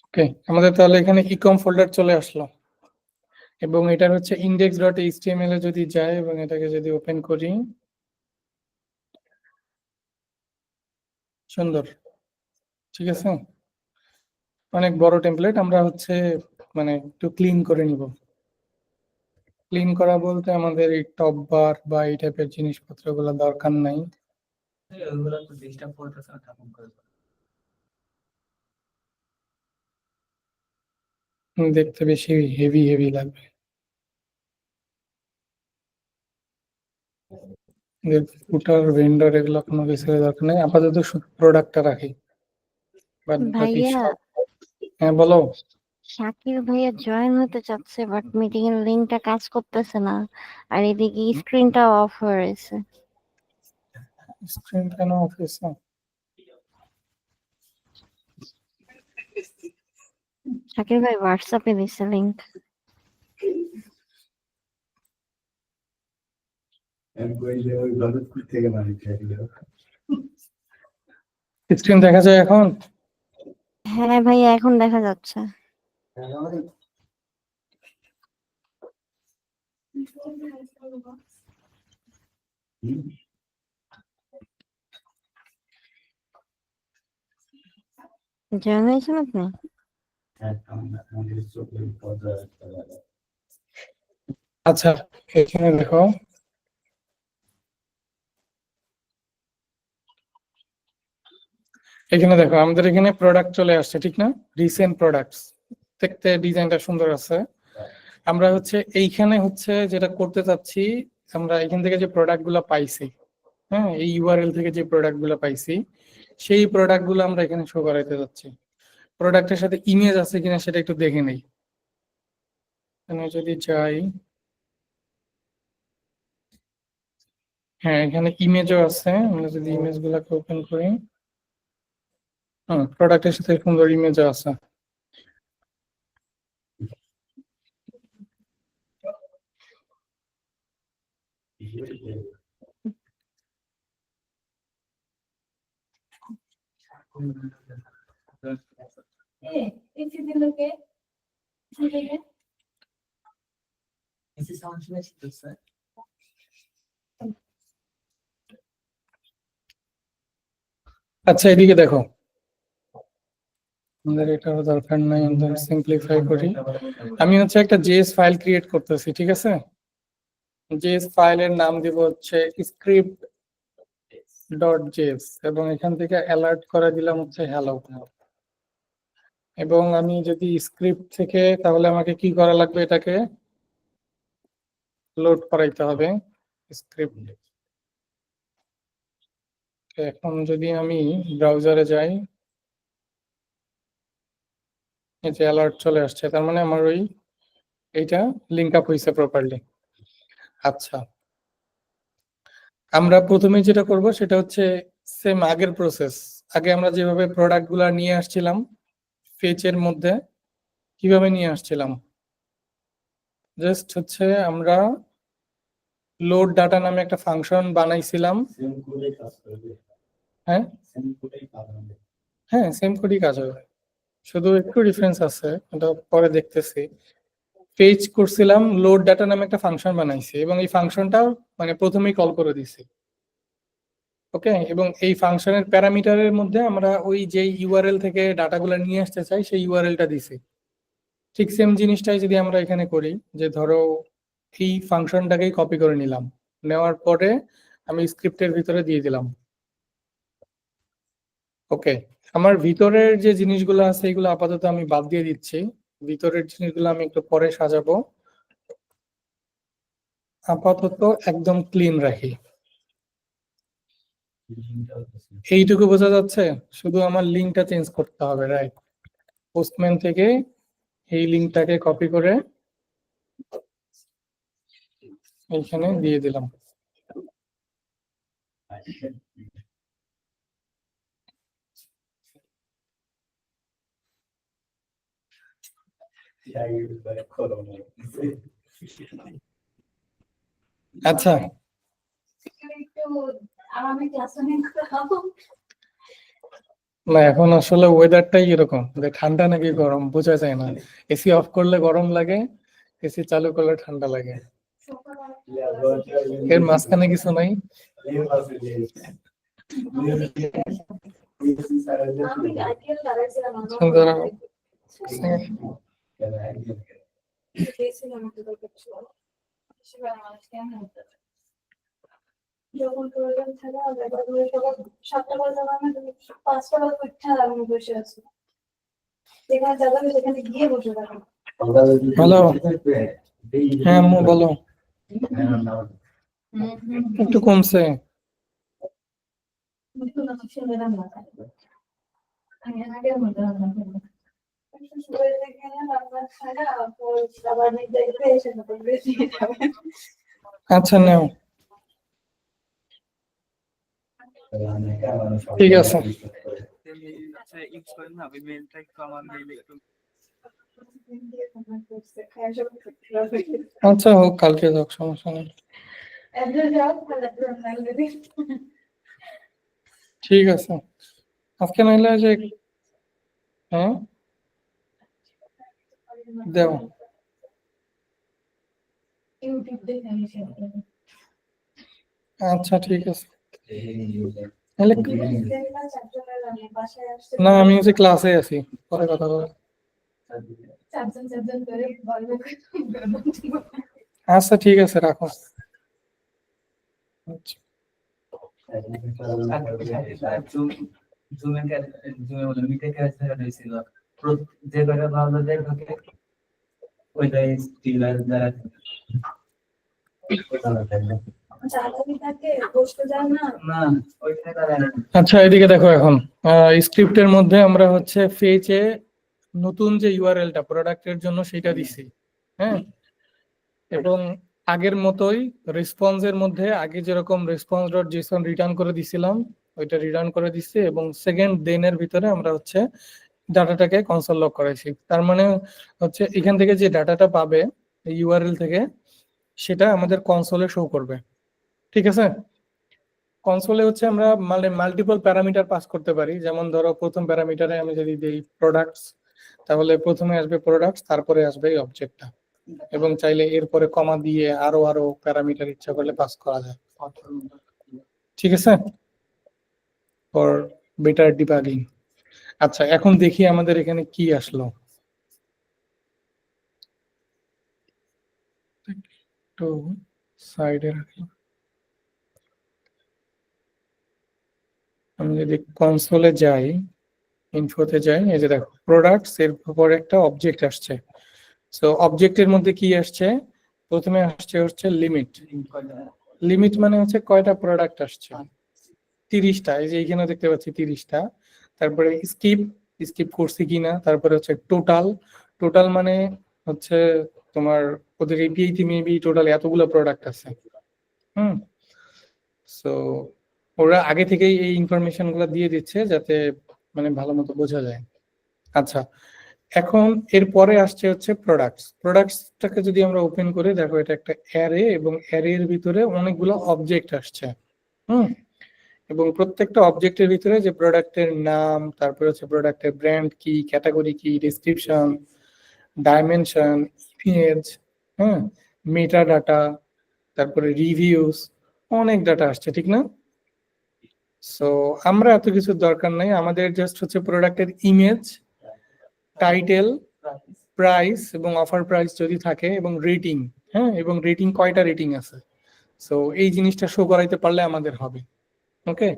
ওকে, আমাদের তাহলে এখানে ইকম ফোল্ডার চলে আসলো এবং এটার হচ্ছে index.html এ যদি যায় এবং এটাকে যদি ওপেন করি, সুন্দর, ঠিক আছে, অনেক বড় টেমপ্লেট। আমরা হচ্ছে মানে একটু ক্লিন করে নিব। ক্লিন করা বলতে আমাদের এই টপ বার বা এই টাইপের জিনিসপত্রগুলো দরকার নাই। ওগুলো তো ডিস্টার্ব করতেছে না, তখন করে দাও। দেখতে বেশি হেভি হেভি লাগবে। ফুটার ভেন্ডর এগুলো কোনো কিছু দরকার নেই, আপাতত শুধু প্রোডাক্টটা রাখি। বাদ বাকি ভাইয়া, সব। হ্যাঁ বলো। শাকির ভাইয়া জয়েন হতে চাচ্ছে বাট মিটিং এর লিংকটা কাজ করতেছে না, আর এদিকে স্ক্রিনটা অফ হয়ে রয়েছে। স্ক্রিন কেন অফিসে? শাকির ভাই হোয়াটসঅ্যাপে দিছে লিংক। স্ক্রিন দেখা যায় এখন? হ্যাঁ ভাইয়া, এখন দেখা যাচ্ছে। জয়েন হয়েছেন আপনি? আচ্ছা, এখানে দেখো, এখানে দেখো আমাদের এখানে প্রোডাক্ট চলে আসছে, ঠিক না? রিসেন্ট প্রোডাক্টস, দেখতে ডিজাইনটা সুন্দর আছে। আমরা হচ্ছে এইখানে হচ্ছে যেটা করতে চাচ্ছি, আমরা এখান থেকে যে প্রোডাক্ট গুলো পাইছি, হ্যাঁ, এই ইউআরএল থেকে যে প্রোডাক্ট গুলো পাইছি, সেই প্রোডাক্ট গুলো আমরা এখানে শো করাইতে যাচ্ছি। প্রোডাক্টের সাথে ইমেজ আছে কিনা সেটা একটু দেখে নেই। এখানে যদি যাই, হ্যাঁ এখানে ইমেজও আছে। আমরা যদি ইমেজ গুলাকে ওপেন করি, হ্যাঁ প্রোডাক্টের সাথে সুন্দর ইমেজও আছে। এসি দিল কে? এসি সাউন্ড শুনেছি তো স্যার। আচ্ছা এদিকে দেখো, আমাদের এটারও দরকার নাই, আমরা সিম্পলিফাই করি। আমি হচ্ছে একটা জেএস ফাইল ক্রিয়েট করতেছি, ঠিক আছে? জেএস ফাইলের নাম দিব হচ্ছে স্ক্রিপ্ট ডট জেএস এবং এখান থেকে অ্যালার্ট করে দিলাম হচ্ছে হ্যালো। এবং আমি যদি স্ক্রিপ্ট থেকে, তাহলে আমাকে কি করা লাগবে, এটাকে লোড করাইতে হবে স্ক্রিপ্ট। এখন যদি আমি ব্রাউজারে যাই, এই যে অ্যালার্ট চলে আসছে, তার মানে আমার ওই এইটা লিঙ্ক আপ হয়েছে প্রপারলি। আচ্ছা, আমরা প্রথমে যেটা করব সেটা হচ্ছে সেম আগের প্রসেস। আগে আমরা যেভাবে প্রোডাক্ট গুলা নিয়ে আসছিলাম ফেচের মধ্যে, কিভাবে নিয়ে আসছিলাম, জাস্ট হচ্ছে আমরা লোড ডাটা নামে একটা ফাংশন বানাইছিলাম। হ্যাঁ হ্যাঁ, সেম কোডই কাজ হবে, শুধু একটু ডিফারেন্স আছে, এটা পরে দেখতেছি। পেজ করছিলাম, লোড ডাটা নামে একটা ফাংশন বানাইছি এবং এই ফাংশনটা মানে প্রথমেই কল করে দিছি। ওকে, এবং এই ফাংশনের প্যারামিটারের মধ্যে আমরা ওই যে ইউআরএল থেকে ডাটাগুলো নিয়ে আসতে চাই সেই ইউআরএলটা দিছি। ঠিক সেম জিনিসটাই যদি আমরা এখানে করি, যে ধরো এই ফাংশনটাকেই কপি করে নিলাম, নেওয়ার পরে আমি স্ক্রিপ্টের ভিতরে দিয়ে দিলাম। ওকে, আমার ভিতরের যে জিনিসগুলো আছে এগুলো আপাতত আমি বাদ দিয়ে দিচ্ছি, ভিতরের জিনিসগুলো আমি একটু পরে সাজাবো। আপাতত একদম ক্লিন রাখি। এইটুকু বোঝা যাচ্ছে, শুধু আমার লিঙ্কটা চেঞ্জ করতে হবে, রাইট? পোস্টম্যান থেকে এই লিঙ্কটাকে কপি করে এইখানে দিয়ে দিলাম। আচ্ছা, আমি ক্লাসে নিয়ে খাবো। না এখন আসলে ওয়েদারটাই এরকম যে ঠান্ডা নাকি গরম বোঝা যায় না। এসি অফ করলে গরম লাগে, এসি চালু করলে ঠান্ডা লাগে, এর মাঝখানে কিছু নাই। আমি আইপিএল দাঁড়াইছিলাম সুন্দর। যখন প্রয়োজন থাকে সকাল 7টা বাজে আমি 5টা বাজে উঠে আমি বসে আছি, যেখানে যাবেন সেখানে গিয়ে বসে থাকেন। হ্যালো, হ্যাঁ আম্মু বলো। একটু কমছে। আমি আগে মধ্যে আবার দেখতে এসে আচ্ছা নাও, ঠিক আছে। ইউজ করেন না ওই মেলটা একটু আমার মেইলে একটু আচ্ছা হোক, কালকে যাক, সমস্যা নেই। ঠিক আছে, আজকে নাইলে যে হ্যাঁ দেও। ইউটিউব দেখে আমি শেয়ার করি। আচ্ছা ঠিক আছে। তাহলে বাসায় আসছে না আমি হচ্ছে ক্লাসে আছি, পরে কথা বলবো। চারজন করে বলবে। আচ্ছা ঠিক আছে, রাখো। আচ্ছা। জুমে বলে মিটে ক্যারেক্টার হয়েছিল, যে করে ভালো যায় ওকে ওইটাই স্টিল দ্বারা না ওইটা দ্বারা। আচ্ছা এদিকে দেখো, এখন স্ক্রিপ্টের মধ্যে আমরা হচ্ছে ফেজে নতুন যে ইউআরএলটা প্রোডাক্টের জন্য সেটা দিছি, হ্যাঁ, এবং আগের মতোই রেসপন্সের মধ্যে আগে যেরকম রেসপন্স ডট জেসন রিটার্ন করে দিছিলাম ওইটা রিটার্ন করে দিচ্ছি, এবং সেকেন্ড দেনের ভিতরে আমরা হচ্ছে ডাটাটাকে কনসোল লক করাইছি। তার মানে হচ্ছে এখান থেকে যে ডাটাটা পাবে ইউআরএল থেকে সেটা আমাদের কনসোলে শো করবে। ঠিক আছে, কনসোলে হচ্ছে আমরা মানে মাল্টিপল প্যারামিটার পাস করতে পারি। যেমন ধরো প্রথম প্যারামিটারে আমি যদি দিই প্রোডাক্টস, তাহলে প্রথমে আসবে প্রোডাক্টস, তারপরে আসবে এই অবজেক্টটা, এবং চাইলে এরপরে কমা দিয়ে আরো আরো প্যারামিটার ইচ্ছা করলে পাস করা যায়। ঠিক আছে, ফর বেটার ডিবাগিং। আচ্ছা এখন দেখি আমাদের এখানে কি আসলো। একটু সাইডে রাখি। আমি যদি কনসোলে যাই, ইনফোতে যাই, এই যে দেখো প্রোডাক্টস এর উপর একটা অবজেক্ট আসছে। সো অবজেক্টের মধ্যে কি আসছে, প্রথমে আসছে হচ্ছে লিমিট। লিমিট মানে হচ্ছে কয়টা প্রোডাক্ট আসছে, 30টা। এই যে এখানে দেখতে পাচ্ছি 30টা। তারপরে স্কিপ, স্কিপ করছি কিনা, তারপরে হচ্ছে টোটাল, টোটাল মানে হচ্ছে তোমার ওদের এপিআই তে মেবি টোটাল এতগুলো প্রোডাক্ট আছে। সো ওরা আগে থেকেই এই ইনফরমেশন গুলো দিয়ে দিচ্ছে যাতে মানে ভালো মতো বোঝা যায়। আচ্ছা এখন এরপরে আসছে হচ্ছে প্রোডাক্টস। প্রোডাক্টসটাকে যদি আমরা ওপেন করে দেখো, এটা একটা অ্যারে, এবং অ্যারে এর ভিতরে অনেকগুলো অবজেক্ট আসছে। এবং প্রত্যেকটা অবজেক্টের ভিতরে যে প্রোডাক্টের নাম, তারপরে হচ্ছে প্রোডাক্টের ব্র্যান্ড কি, ক্যাটাগরি কি, ডেসক্রিপশন, ডাইমেনশন, ইমেজ, হ্যাঁ, মেটা ডাটা, তারপরে রিভিউস, অনেক ডাটা আসছে, ঠিক না? সো আমরা এত কিছুর দরকার নাই, আমাদের জাস্ট হচ্ছে প্রোডাক্টের ইমেজ, টাইটেল, প্রাইস এবং অফার প্রাইস যদি থাকে এবং রেটিং, হ্যাঁ, এবং রেটিং কয়টা রেটিং আছে, সো এই জিনিসটা শো করাইতে পারলে আমাদের হবে। ওকে,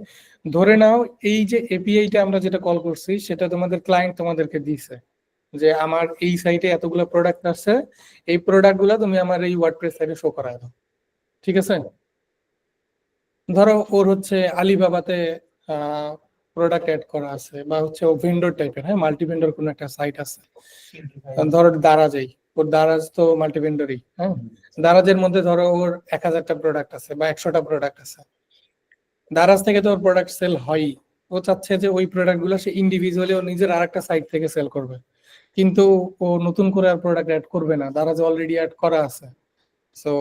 ধরে নাও এই যে এপিআইটা আমরা যেটা কল করছি সেটা তোমাদের ক্লায়েন্ট তোমাদেরকে দিছে যে আমার এই সাইটে এতগুলো প্রোডাক্ট আছে, এই প্রোডাক্টগুলো তুমি আমার এই ওয়ার্ডপ্রেস সাইটে শো করায় দাও, ঠিক আছে? ধরো ওর হচ্ছে আলিবাবাতে প্রোডাক্ট অ্যাড করা আছে, বা হচ্ছে ও ভেন্ডর টাইপের, হ্যাঁ, মাল্টি ভেন্ডর কোনো একটা সাইট আছে, ধরো দারাজেই, ওর দারাজ তো মাল্টি ভেন্ডরই, হ্যাঁ, দারাজের মধ্যে ধরো ওর 1000টা প্রোডাক্ট আছে বা 100টা প্রোডাক্ট আছে, দারাজ থেকে তো ওর প্রোডাক্ট সেল হয়ই, ও চাচ্ছে যে ওই প্রোডাক্ট গুলো সে ইন্ডিভিজুয়ালি ওর নিজের আরেকটা সাইট থেকে সেল করবে, কিন্তু ও নতুন করে আর প্রোডাক্ট অ্যাড করবে না, দারাজ অলরেডি অ্যাড করা আছে। সো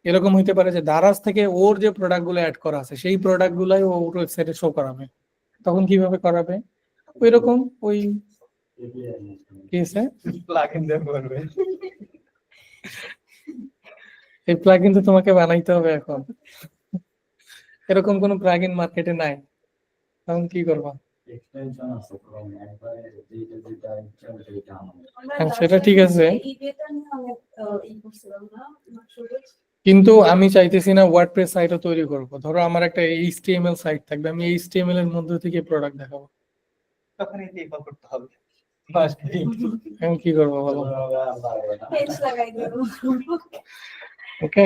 এরকম হইতে পারে যে দারাজ থেকে ওর যে প্রোডাক্ট গুলো অ্যাড করা আছে সেই প্রোডাক্ট গুলাই ও ওর ওয়েবসাইটে শো করাবে। তখন কিভাবে করাবে? ওই রকম ওই কি আছে, প্লাগইন দেব করবে। এই প্লাগইন তো তোমাকে বানাইতে হবে এখন, এরকম কোনো প্লাগইন মার্কেটে নাই, তখন কি করবা? এক্সটেনশন আছে Chrome এ, একবারে যেটা ইচ্ছা সেটা আমাদের। হ্যাঁ, সেটা ঠিক আছে, এই ডেটা নিয়ে অনেক ই করছিলাম না নকশা। কিন্তু আমি চাইতেছি না ওয়ার্ডপ্রেস সাইটও তৈরি করব। ধরো আমার একটা এইচটিএমএল সাইট থাকবে, আমি এইচটিএমএল এর মধ্যে থেকে প্রোডাক্ট দেখাবো, তখন এই কল করতে হবে। আমি কি করবো বলো? পেজ লাগাই দেব। ওকে,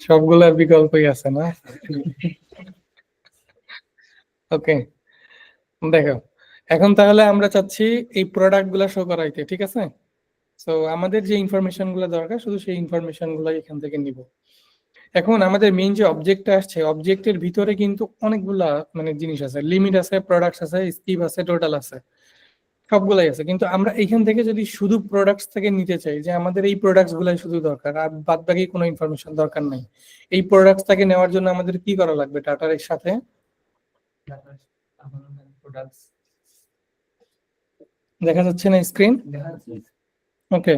সবগুলোর বিকল্পই আছে না? ওকে, দেখো এখন তাহলে আমরা চাচ্ছি এই প্রোডাক্ট গুলা শো করাইতে, ঠিক আছে? সো আমাদের যে ইনফরমেশন গুলো দরকার শুধু সেই ইনফরমেশন গুলো এখান থেকে নিব। এখন আমাদের মেইন যে অবজেক্টটা আসছে, অবজেক্টের ভিতরে কিন্তু অনেকগুলা মানে জিনিস আছে, লিমিট আছে, প্রোডাক্টস আছে, স্কিপ আছে, টোটাল আছে, সবগুলাই আছে। কিন্তু আমরা এখান থেকে যদি শুধু প্রোডাক্টস থেকে নিতে চাই যে আমাদের এই প্রোডাক্টস গুলাই শুধু দরকার আর বাদ বাকি কোনো ইনফরমেশন দরকার নাই, এই প্রোডাক্টস থেকে নেওয়ার জন্য আমাদের কি করা লাগবে? ডাটার সাথে প্রোডাক্টস দেখা যাচ্ছে না স্ক্রিন? দেখা যাচ্ছে। ওকে,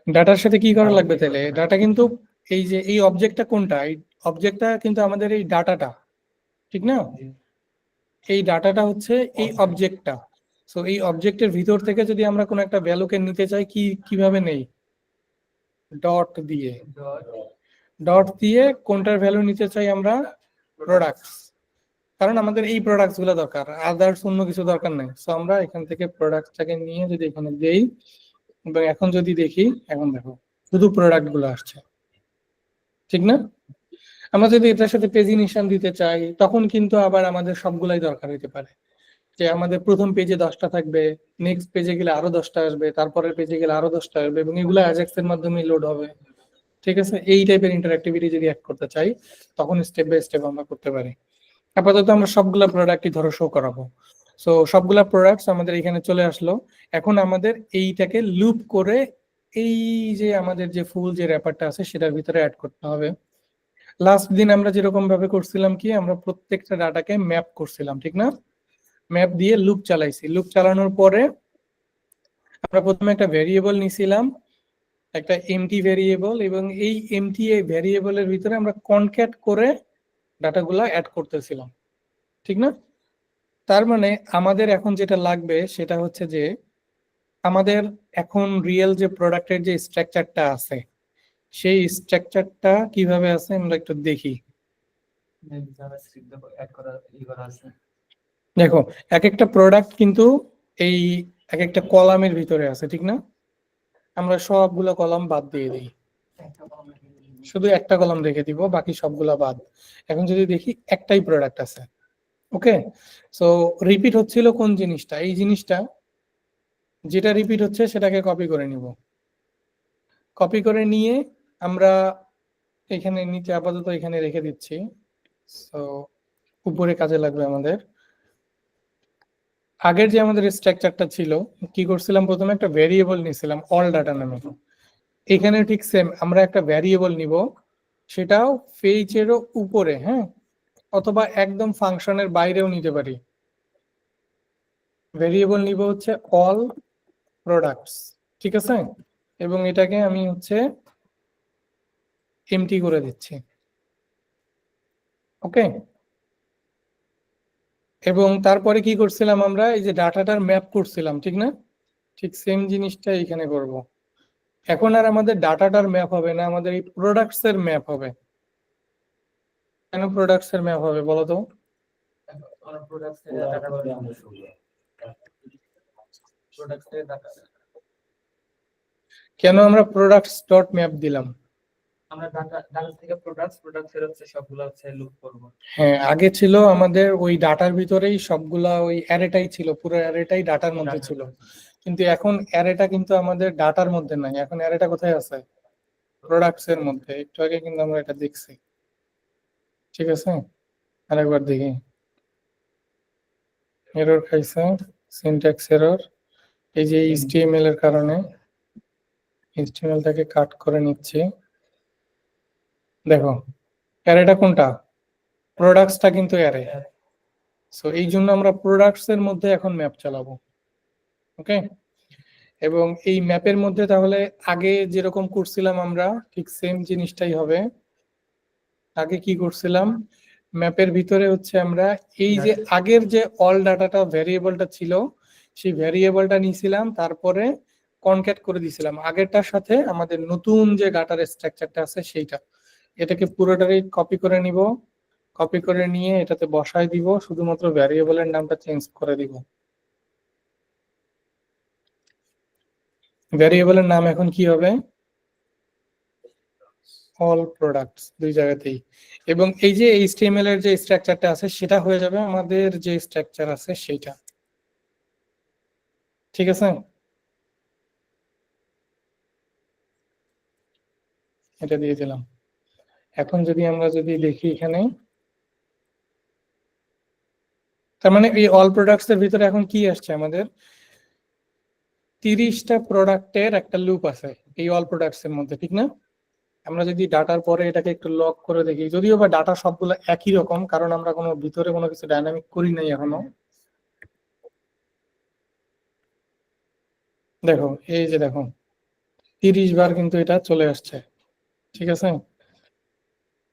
ডাটার সাথে কি করা লাগবে তাহলে? ডাটা কিন্তু এই যে এই অবজেক্টটা কোনটা, এই অবজেক্টটা কিন্তু আমাদের এই ডাটাটা, ঠিক না? এই ডাটাটা হচ্ছে এই অবজেক্টটা। সো এই অবজেক্টের ভিতর থেকে যদি আমরা কোনো একটা ভ্যালুকে নিতে চাই, কিভাবে নেই? ডট দিয়ে, ডট দিয়ে কোনটার ভ্যালু নিতে চাই আমরা? প্রোডাক্টস, কারণ আমাদের এই প্রোডাক্টস গুলো দরকার, আদার্স অন্য কিছু দরকার নাই। সো আমরা এখান থেকে প্রোডাক্টটাকে নিয়ে যদি এখানে দেই এবং এখন যদি দেখি, এখন দেখো শুধু প্রোডাক্ট গুলো আসছে, ঠিক না? আমরা যদি এটার সাথে পেজিনেশন দিতে চাই তখন কিন্তু আবার আমাদের সবগুলাই দরকার হতে পারে, যে আমাদের প্রথম পেজে 10টা থাকবে, নেক্সট পেজে গেলে আরো 10টা আসবে, তারপরের পেজে গেলে আরো 10টা আসবে, এবং এগুলো অ্যাজাক্স এর মাধ্যমে লোড হবে, ঠিক আছে? এই টাইপের ইন্টারঅ্যাক্টিভিটি যদি অ্যাড করতে চাই তখন স্টেপ বাই স্টেপ আমরা করতে পারি। আপাতত আমরা সবগুলা প্রোডাক্টই ধরো শো করাবো। সো সবগুলা প্রোডাক্টস আমাদের এখানে চলে আসলো। এখন আমাদের এইটাকে লুপ করে এই যে আমাদের যে ফুল যে র্যাপারটা আছে সেটার ভিতরে অ্যাড করতে হবে। লাস্ট দিন আমরা যেরকম ভাবে করছিলাম কি, আমরা প্রত্যেকটা ডাটাকে ম্যাপ করছিলাম, ঠিক না? ম্যাপ দিয়ে লুপ চালাইছি, লুপ চালানোর পরে আমরা প্রথমে একটা ভেরিয়েবল নিছিলাম, একটা এমটি ভেরিয়েবল, এবং এই এমটি ভেরিয়েবলের ভিতরে আমরা কনক্যাট করে ডাটাগুলা অ্যাড করতেছিলাম, ঠিক না? তার মানে আমাদের এখন যেটা লাগবে সেটা হচ্ছে যে আমাদের এখন রিয়েল যে প্রোডাক্টের যে স্ট্রাকচারটা আছে সেই স্ট্রাকচারটা কিভাবে আছে আমরা একটু দেখি। জাভাস্ক্রিপ্ট অ্যাড করা আছে। দেখো এক একটা প্রোডাক্ট কিন্তু এই এক একটা কলামের ভিতরে আছে, ঠিক না? আমরা সবগুলো কলাম বাদ দিয়ে দিই, শুধু একটা কলাম রেখে দিব, বাকি সবগুলা বাদ। এখন যদি দেখি একটাই প্রোডাক্ট আছে, ওকে? সো রিপিট হচ্ছিল কোন জিনিসটা? এই জিনিসটা যেটা রিপিট হচ্ছে সেটাকে কপি করে নিব, কপি করে নিয়ে আমরা এখানে নিচে আপাতত এখানে রেখে দিচ্ছি। সো উপরে কাজে লাগবে আমাদের। আগের যে আমাদের স্ট্রাকচারটা ছিল, কি করছিলাম? প্রথমে একটা ভেরিয়েবল নিয়েছিলাম অল ডাটা নামে, এখানে ঠিক সেম আমরা একটা ভ্যারিয়েবল নিব, সেটাও পেজেরও উপরে, হ্যাঁ, অথবা একদম ফাংশনের বাইরেও নিতে পারি। ভেরিয়েবল নিব হচ্ছে অল প্রোডাক্টস, ঠিক আছে, এবং এটাকে আমি হচ্ছে এমটি করে দিচ্ছি, ওকে। এবং তারপরে কি করছিলাম আমরা, এই যে ডাটাটার ম্যাপ করছিলাম, ঠিক না, ঠিক সেম জিনিসটা এখানে করব। এখন আর আমাদের ডাটাটার ম্যাপ হবে না, আমাদের এই প্রোডাক্টস এর ম্যাপ হবে। কেন প্রোডাক্টস এর ম্যাপ হবে বলো তো? প্রোডাক্টস এর ওরা ডাটা করে আমরা শুরু প্রোডাক্টস এর ডাটা কেন আমরা প্রোডাক্টস ডট ম্যাপ দিলাম? আমরা ডাটা থেকে প্রোডাক্টস এর হচ্ছে সবগুলো হচ্ছে লুপ করব। হ্যাঁ, আগে ছিল আমাদের ওই ডাটার ভিতরেই সবগুলা ওই অ্যারেটাই ছিল, পুরো অ্যারেটাই ডাটার মধ্যে ছিল, কিন্তু এখন অ্যারেটা কিন্তু আমাদের ডাটার মধ্যে নাই, এখন অ্যারেটা কোথায় আছে? প্রোডাক্টস এর মধ্যে। একটু আগে কিন্তু আমরা এটা দেখছি, ঠিক আছে, আরেকবার দেখি। এরর খাইছে, সিনট্যাক্স এরর, এই যে HTML এর কারণে HTML-টাকে কাট করে নিচ্ছি। দেখো অ্যারেটা কোনটা? প্রোডাক্টসটা কিন্তু অ্যারে, সো এই জন্য আমরা প্রোডাক্টস এর মধ্যে এখন ম্যাপ চালাবো, ওকে। এবং এই ম্যাপের মধ্যে তাহলে আগে যেরকম করছিলাম আমরা ঠিক সেম জিনিসটাই হবে। আগে কি করছিলাম, ম্যাপের ভিতরে হচ্ছে আমরা এই যে আগের যে অল ডাটাটা ভ্যারিয়েবলটা ছিল সেই ভ্যারিয়েবলটা নিয়েছিলাম, তারপরে কনক্যাট করে দিয়েছিলাম আগেরটার সাথে আমাদের নতুন যে ডাটার স্ট্রাকচারটা আছে সেইটা। এটাকে পুরোটাই কপি করে নিব, কপি করে নিয়ে এটাতে বসায় দিব, শুধুমাত্র ভ্যারিয়েবলের নামটা চেঞ্জ করে দিব। ভ্যারিয়েবলের নাম এখন কি হবে? অল প্রোডাক্টস, দুই জায়গাতেই। এবং এই যে HTML এর যে স্ট্রাকচারটা আছে সেটা হয়ে যাবে আমাদের যে স্ট্রাকচার আছে সেইটা, ঠিক আছে। এটা দিয়ে দিলাম। এখন যদি আমরা দেখি এখানে, তার মানে এই অল প্রোডাক্টস এর ভিতরে এখন কি আসছে আমাদের? 30টা প্রোডাক্টের একটা লুপ আছে এই অল প্রোডাক্টস এর মধ্যে, ঠিক না? আমরা যদি ডাটার পরে এটাকে একটু লক করে দেখি, যদিও বা ডাটা সবগুলো একই রকম, কারণ আমরা কোনো ভিতরে কোনো কিছু ডাইনামিক করি নাই এখনো। দেখো এই যে দেখো 30 বার কিন্তু এটা চলে আসছে, ঠিক আছে।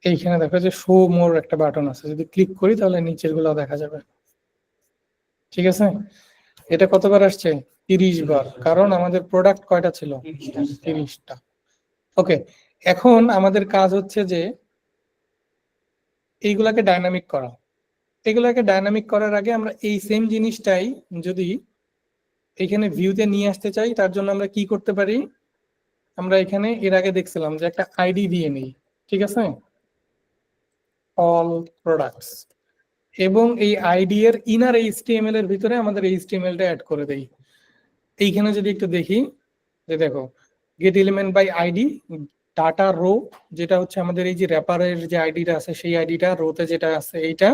এইখানে দেখো যে শো মোর একটা বাটন আছে, যদি ক্লিক করি তাহলে নিচের গুলো দেখা যাবে, ঠিক আছে। এটা কতবার আসছে? 30 বার, কারণ আমাদের প্রোডাক্ট কয়টা ছিল? 30টা। ওকে, এখন আমাদের কাজ হচ্ছে যে এইগুলাকে ডাইনামিক করা। এগুলাকে ডাইনামিক করার আগে আমরা এই সেম জিনিসটাই যদি এখানে ভিউতে নিয়ে আসতে চাই, তার জন্য আমরা কি করতে পারি? আমরা এখানে এর আগে দেখছিলাম যে একটা আইডি দিয়ে নিই, ঠিক আছে, অল প্রোডাক্টস, এবং এই আইডি এর ইনার HTML এর ভিতরে আমাদের HTML-টা অ্যাড করে দেই। এইখানে যদি একটু দেখি, যে দেখো get element by ID data row, যেটা হচ্ছে আমাদের এই যে র্যাপারের যে আইডিটা আছে সেই আইডিটা, রোতে যেটা আছে এইটা,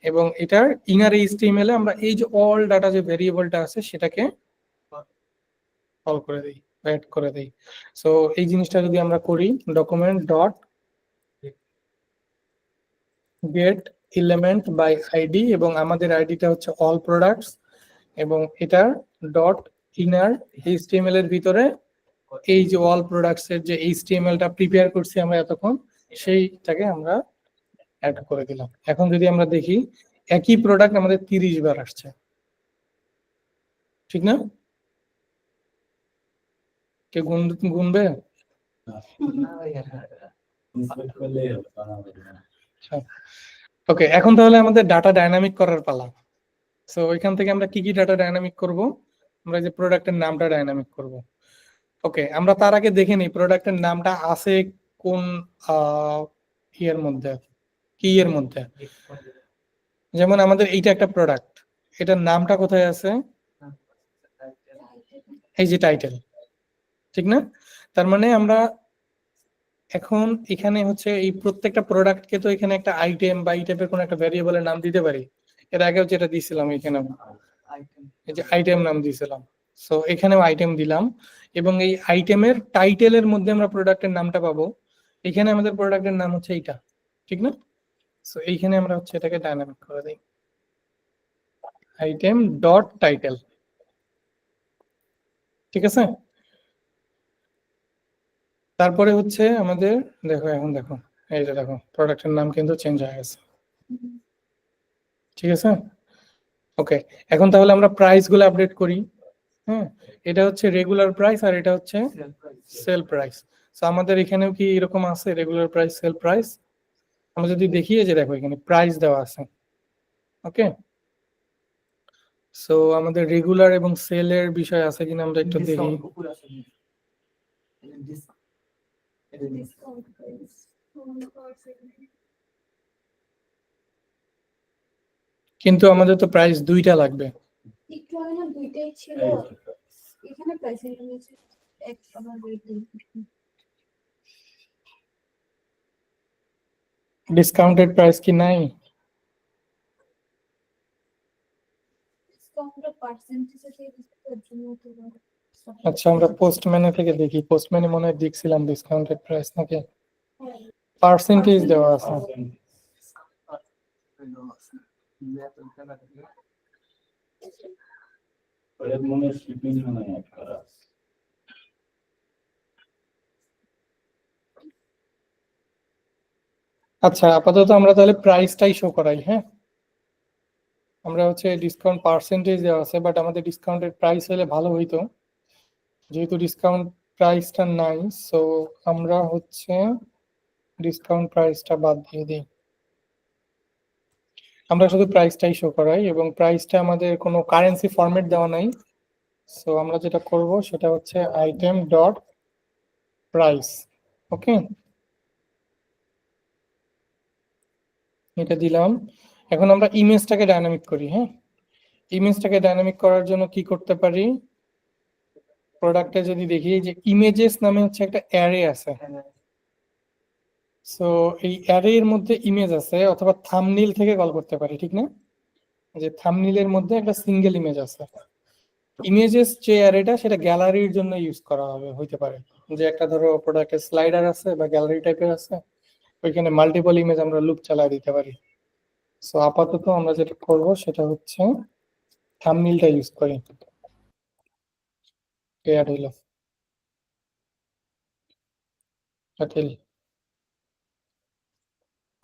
এবং এটার ইনার HTML এ আমরা এই যে অল ডাটা যে ভেরিয়েবলটা আছে সেটাকে কল করে দেই, অ্যাড করে দেই। সো এই জিনিসটা যদি আমরা করি, document dot get element by ID, এবং আমাদের আইডিটা হচ্ছে অল প্রোডাক্টস, এবং এটা ডট ইনার HTML এর ভিতরে এই যে অল প্রোডাক্টস এর যে HTML-টা প্রিপেয়ার করছি আমরা এতক্ষণ, সেইটাকে আমরা অ্যাড করে দিলাম। এখন যদি আমরা দেখি একই প্রোডাক্ট আমাদের 30 বার আসছে, ঠিক না? কে গুনবে? ইন্সপেক্ট করলে হবে না। ওকে, এখন তাহলে আমাদের ডাটা ডাইনামিক করার পালা। সো ওইখান থেকে আমরা কি কি ডাটা ডাইনামিক করব? আমরা যে প্রোডাক্টের নামটা ডাইনামিক করব। ওকে, আমরা তার আগে দেখে নিই প্রোডাক্টের নামটা আছে কোন ইয়ের মধ্যে, কি এর মধ্যে। যেমন আমাদের এইটা একটা প্রোডাক্ট, এটার নামটা কোথায় আছে? এই যে টাইটেল, ঠিক না? তার মানে আমরা এখন এখানে হচ্ছে এই প্রত্যেকটা প্রোডাক্টকে তো এখানে একটা আইটেম বা এই টাইপের কোনো একটা ভ্যারিয়েবলের নাম দিতে পারি। এর আগেও যেটা দিয়েছিলাম এখানে এই যে আইটেম নাম দিয়েছিলাম, সো এখানেও আইটেম দিলাম, এবং এই আইটেমের টাইটেলের মধ্যে আমরা প্রোডাক্টের নামটা পাবো। এখানে আমাদের প্রোডাক্টের নাম হচ্ছে এইটা, ঠিক না? সো এইখানে আমরা হচ্ছে এটাকে ডাইনামিক করে দিই, আইটেম ডট টাইটেল, ঠিক আছে। তারপরে হচ্ছে আমাদের দেখো, এখন দেখো, এই যে দেখো প্রোডাক্টের নাম কিন্তু চেঞ্জ হয়ে গেছে, ঠিক আছে। ওকে, এখন তাহলে আমরা প্রাইস গুলো আপডেট করি। হ্যাঁ, এটা হচ্ছে রেগুলার প্রাইস আর এটা হচ্ছে সেল প্রাইস। সো আমাদের এখানেও কি এরকম আছে রেগুলার প্রাইস, সেল প্রাইস? আমরা যদি দেখি, এই যে দেখো এখানে প্রাইস দেওয়া আছে। ওকে, সো আমাদের রেগুলার এবং সেলের বিষয় আছে কিনা আমরা একটু দেখি। Discount উপরে আছে। Discount price. কিন্তু আমাদের তো প্রাইস দুইটা লাগবে। একটু আগে না দুইটাই ছিল, এখানে প্রাইস নিয়েছে এক আবার রেটিং। ডিসকাউন্টেড প্রাইস কি নাই? ডিসকাউন্ট পার্সেন্টেজ আছে এর জন্য তো আচ্ছা, আমরা পোস্টম্যানে থেকে দেখি, পোস্টম্যানে মনে হয় দেখছিলাম ডিসকাউন্টেড প্রাইস নাকি পার্সেন্টেজ দেওয়া আছে। ওদের মনে শিপিং মানে অ্যাড করা আছে। আচ্ছা, আপাতত আমরা তাহলে প্রাইসটাই শো করাই। হ্যাঁ, আমরা হচ্ছে ডিসকাউন্ট পার্সেন্টেজ দেওয়া আছে, বাট আমাদের ডিসকাউন্টেড প্রাইস হলে ভালো হইতো, যেহেতু ডিসকাউন্ট প্রাইসটা নাই। সো আমরা হচ্ছে ডিসকাউন্ট প্রাইসটা বাদ দিয়ে দিই, আমরা শুধু প্রাইসটাই শো করাই, এবং প্রাইসটা আমাদের কোনো কারেন্সি ফরম্যাট দেওয়া নাই। সো আমরা যেটা করব সেটা হচ্ছে আইটেম ডট প্রাইস। ওকে, এটা দিলাম। এখন আমরা ইমেজটাকে ডাইনামিক করি। হ্যাঁ, ইমেজটাকে ডাইনামিক করার জন্য কি করতে পারি? প্রোডাক্টে যদি দেখি যে ইমেজেস নামে হচ্ছে একটা অ্যারে আছে। সো এই অ্যারে এর মধ্যে ইমেজ আছে, অথবা থাম্বনেইল থেকে কল করতে পারি, ঠিক না? যে থাম্বনেইলের মধ্যে একটা সিঙ্গেল ইমেজ আছে। ইমেজেস যে অ্যারেটা, সেটা গ্যালারির জন্য ইউজ করা হবে, হইতে পারে যে একটা ধরো প্রোডাক্টের স্লাইডার আছে বা গ্যালারি টাইপের আছে, ওইখানে মাল্টিপল ইমেজ আমরা লুপ চালিয়ে দিতে পারি। সো আপাতত আমরা যেটা করব সেটা হচ্ছে থাম্বনেইলটা ইউজ করি। অ্যাড হইলো টাইটেল।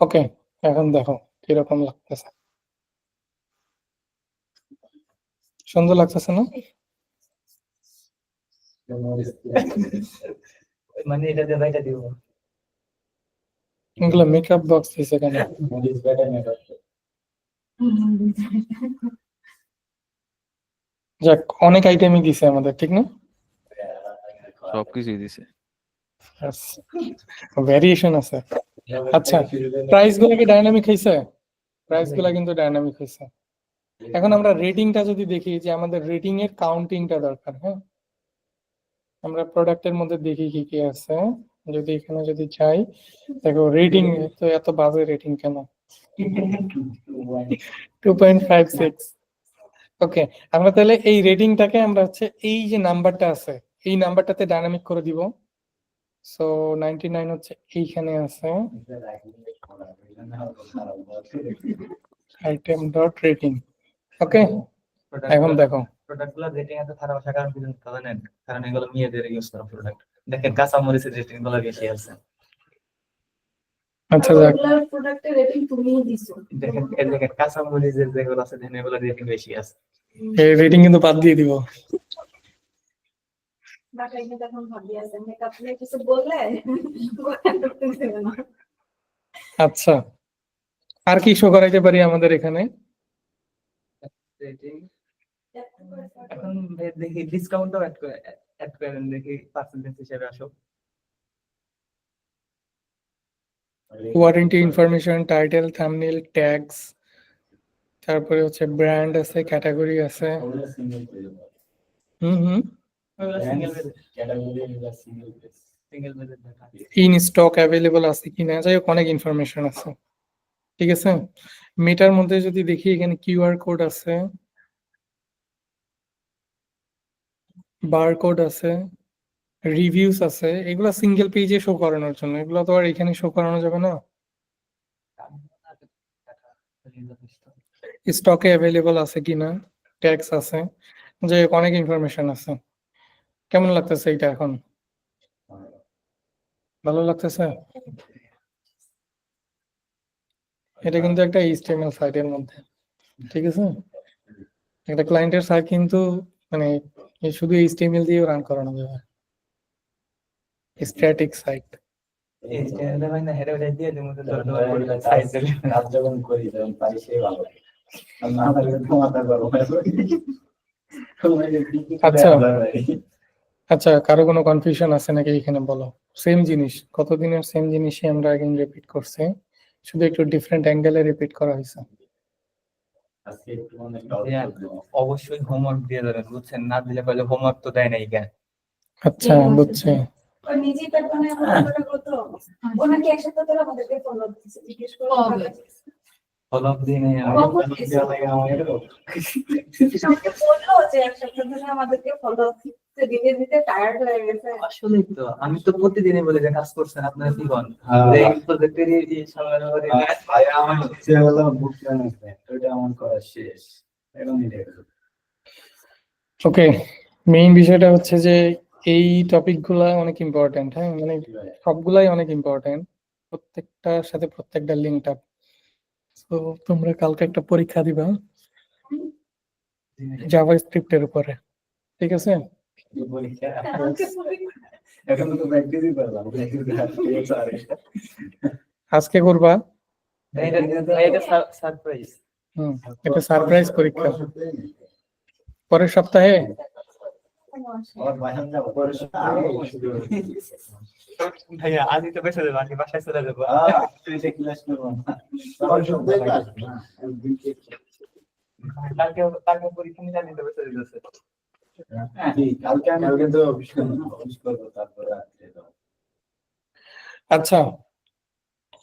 ওকে, এখন দেখো কিরকম লাগতেছে, সুন্দর লাগতেছে না? মানে এটা দিয়ে বাইটা দিব। এগুলো মেকআপ বক্স দিছে কেন? মরিচ ব্যাটা মেকআপ। যাক, অনেক আইটেমই দিছে আমাদের, ঠিক না? সবকিছুই দিছে। ভ্যারিয়েশন আছে। আচ্ছা, প্রাইস গুলো কি ডাইনামিক হয়েছে? প্রাইস গুলা কিন্তু ডাইনামিক হয়েছে। এখন আমরা রেটিংটা যদি দেখি, যে আমাদের রেটিং এর কাউন্টিংটা দরকার। হ্যাঁ, আমরা প্রোডাক্টের মধ্যে দেখি কি কি আছে। যদি এখানে যদি যাই, দেখো রেটিং তো এত বাজে রেটিং কেন? 2.56। ওকে, আমরা তাহলে এই রেটিংটাকে আমরা হচ্ছে এই যে নাম্বারটা আছে, এই নাম্বারটাতে ডাইনামিক করে দিব। সো 99 হচ্ছে এইখানে আছে, আইটেম ডট রেটিং। ওকে, এখন দেখো প্রোডাক্টগুলো রেটিং এত খারাপ আসার কারণ কি জানেন? কারণ এগুলো মেয়েদের ইউজ করা প্রোডাক্ট। দেখেন কাঁচামরিচের রেটিং গুলো বেশি আছে। আচ্ছা, যাক, রেগুলার প্রোডাক্টের রেটিং তুমিই দিছো। দেখেন দেখেন কাঁচামরিচের যেগুলো আছে দেখেন এগুলো রেটিং বেশি আছে। এই রেটিং কিন্তু বাদ দিয়ে দিব। বাসায় গিয়ে তখন ভাবি আছে মেকআপ নিয়ে কিছু বললে গোটা করতে দেবে না। আচ্ছা, আর কি শো করাইতে পারি আমাদের এখানে? রেটিং এখন দেখি ডিসকাউন্টও অ্যাড করেন, দেখি পার্সেন্টেজ হিসেবে আসো। Warranty information, title, thumbnail, tags, তারপরে হচ্ছে ব্র্যান্ড আছে, ক্যাটাগরি আছে। ওগুলো সিঙ্গেল পেজ। হুম, সিঙ্গেল পেজ, ক্যাটাগরি এগুলো সিঙ্গেল পেজ। সিঙ্গেল পেজের দেখা। ইন স্টক অ্যাভেলেবল আছে কিনা, যাই হোক অনেক ইনফরমেশন আছে, ঠিক আছে। মেটার মধ্যে যদি দেখি, এখানে কিউআর কোড আছে, বারকোড আছে, রিভিউস আছে। এগুলো সিঙ্গেল পেজে শো করানোর জন্য, এগুলো তো আর এখানে শো করানো যাবে না। স্টকে অ্যাভেলেবল আছে কিনা, ট্যাক্স আছে, যে অনেক ইনফরমেশন আছে। কেমন লাগতেছে এটা এখন? ভালো লাগতেছে? এটা কিন্তু একটা HTML সাইটের মধ্যে, ঠিক আছে? একটা ক্লায়েন্টের সাইট কিন্তু মানে শুধু HTML দিয়ে রান করানো যাবে, স্ট্যাটিক সাইট। এই স্ট্যান্ডার্ড ভাই না হেরে ওটা দিয়ে দেবো তো যখন দরকার পড়লে কাজ- সাইজ দেবে কাজ যখন করি তখন পারি সেই ভালো লাগে। আর না পারলে তো মাথা গরম হয়ে যায়। আচ্ছা। আচ্ছা, কারো কোনো কনফিউশন আছে নাকি এখানে বলো? সেম জিনিস, কতদিনের সেম জিনিসই আমরা আগে রিপিট করছি, শুধু একটু ডিফারেন্ট অ্যাঙ্গেলে রিপিট করা হয়েছে। আজকে একটু অনেক অবশ্যই হোমওয়ার্ক দিয়ে দেবেন, বুঝছেন? না দিলে বলে হোমওয়ার্ক তো দেয় নাই কেন। আচ্ছা, বুঝছি। ও নিজেই প্যাটার্নে আমাদের করতো, ওনাকে একসাথে করে আমাদেরকে ফলো দিচ্ছে, জিজ্ঞেস করে ফলো দিয়ে নেই কখন দেওয়া লাগে আমাদের। সবাইকে বললো যে একসাথে ধরে আমাদেরকে ফলো দিতে দিতে টায়ার্ড হয়ে গেছে। আসলেই তো, আমি তো প্রতিদিনই বলি যে কাজ করছেন আপনারা কি করেন, হ্যাঁ। যে এই প্রজেক্টের এই সামনে ভাই আমার ইচ্ছে হলো বুক ম্যানেজমেন্ট, ওটা আমার করা শেষ এখন এটা ওকে, মেইন বিষয়টা হচ্ছে যে এই টপিক গুলা অনেক ইম্পর্টেন্ট। হ্যাঁ, মানে সবগুলাই অনেক ইম্পর্টেন্ট, প্রত্যেকটার সাথে প্রত্যেকটা লিঙ্ক আপ। তো তোমরা কালকে একটা পরীক্ষা দিবা জাভাস্ক্রিপ্টের উপরে, ঠিক আছে? পরীক্ষা এখন তো প্র্যাকটিসই করলাম, আজকে করবা। এটা সারপ্রাইজ। এটা সারপ্রাইজ পরীক্ষা, পরের সপ্তাহে। আমার বাসান যাবো পরে ভাইয়া আজই তো বেঁচে দেবো, আমি বাসায় চলে যাবো। ক্লাস করবো না। কালকে কালকে পরীক্ষা নিয়ে জানি তো বেঁচে দিতেছে। কালকে আমি কিন্তু অফিস করবো, তারপরে রাত্রে যাবো। আচ্ছা,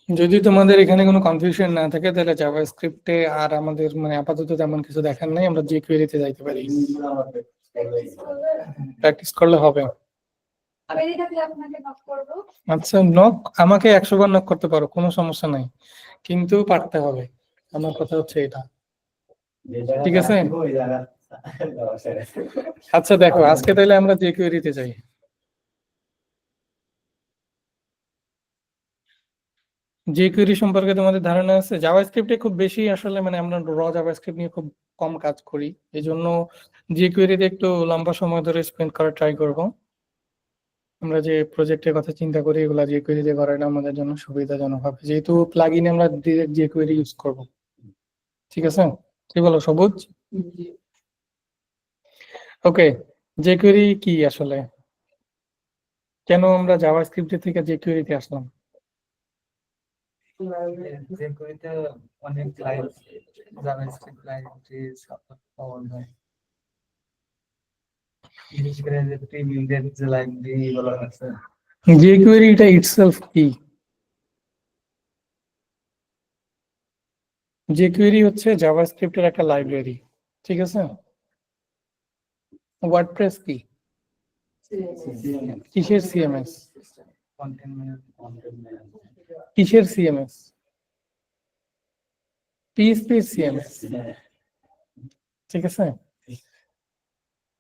যদি তোমাদের এখানে কোনো কনফিউশন না থাকে তাহলে জাভাস্ক্রিপ্টে আর আমাদের মানে আপাতত তেমন কিছু দেখার নাই, আমরা jQuery-তে যাইতে পারি, প্র্যাকটিস করলে হবে। বেরিয়ে থাকলে আপনাকে নক করবো। আচ্ছা, নক আমাকে 100 বার নক করতে পারো, কোনো সমস্যা নাই, কিন্তু পারতে হবে। আমার কথা হচ্ছে এটা, ঠিক আছে? আচ্ছা দেখো, আজকে তাহলে আমরা jQuery-তে যাই। jQuery সম্পর্কে তোমাদের ধারণা আছে? জাভাস্ক্রিপ্টে খুব বেশি আসলে মানে আমরা জাভাস্ক্রিপ্ট নিয়ে খুব কম কাজ করি, এই জন্য jQuery-তে একটু লম্বা সময় ধরে স্পেন্ড করার ট্রাই করব। আমরা যে প্রজেক্টের কথা চিন্তা করি এগুলা jQuery-তে করাটা আমাদের জন্য সুবিধাজনক হবে, যেহেতু প্লাগইনে আমরা ডিরেক্ট jQuery ইউজ করব। ঠিক আছে, কি বলো সবুজ? ওকে, jQuery কি আসলে, কেন আমরা জাভাস্ক্রিপ্ট থেকে jQuery-তে আসলাম? যে করিতে অনেক ক্লায়েন্ট জাভাস্ক্রিপ্ট লাইব্রেরি সাপোর্ট পাওয়া যায়, বিশেষ করে যে প্রিমিয়াম যে লাইব্রেরি গুলো আছে। jQuery এটা ইটসেলফ কি? jQuery হচ্ছে জাভাস্ক্রিপ্টের একটা লাইব্রেরি, ঠিক আছে? ওয়ার্ডপ্রেস কি? কিসের সিএমএস? Content management. কিসের সিএমএস? পিএইচপি সিএমএস, ঠিক আছে?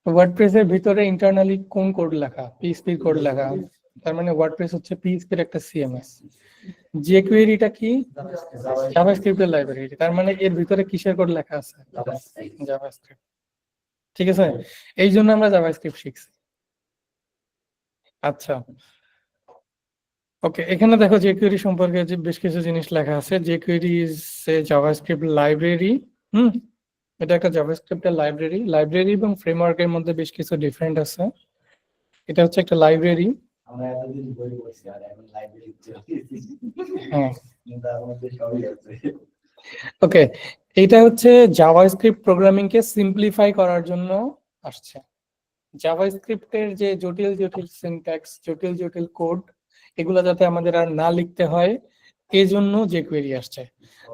ওয়ার্ডপ্রেসের ভিতরে ইন্টারনালি কোন কোড লেখা? পিএইচপি কোড লেখা, তার মানে ওয়ার্ডপ্রেস হচ্ছে পিএইচপির একটা সিএমএস। jQuery-টা কি? জাভাস্ক্রিপ্টের লাইব্রেরি, তার মানে এর ভিতরে কিসের কোড লেখা আছে? জাভাস্ক্রিপ্ট, ঠিক আছে? এই জন্য আমরা জাভাস্ক্রিপ্ট শিখছি। আচ্ছা, ওকে, এখানে দেখো jQuery সম্পর্কে যে বেশ কিছু জিনিস লেখা আছে। jQuery is a JavaScript library. এটা একটা জাভাস্ক্রিপ্টের লাইব্রেরি। লাইব্রেরি এবং ফ্রেমওয়ার্কের মধ্যে বেশ কিছু ডিফারেন্ট আছে। এটা হচ্ছে একটা লাইব্রেরি। আমরা এতদিন বই পড়ছি আর এখন লাইব্রেরি হ্যাঁ, কিন্তু আমাদের সবই আছে। ওকে, এটা হচ্ছে জাভাস্ক্রিপ্ট প্রোগ্রামিং কে সিম্পলিফাই করার জন্য আসছে। জাভাস্ক্রিপ্টের যে জটিল জটিল সিনট্যাক্স, জটিল জটিল কোড, এগুলো যাতে আমাদের আর না লিখতে হয়, এই জন্য jQuery আসছে।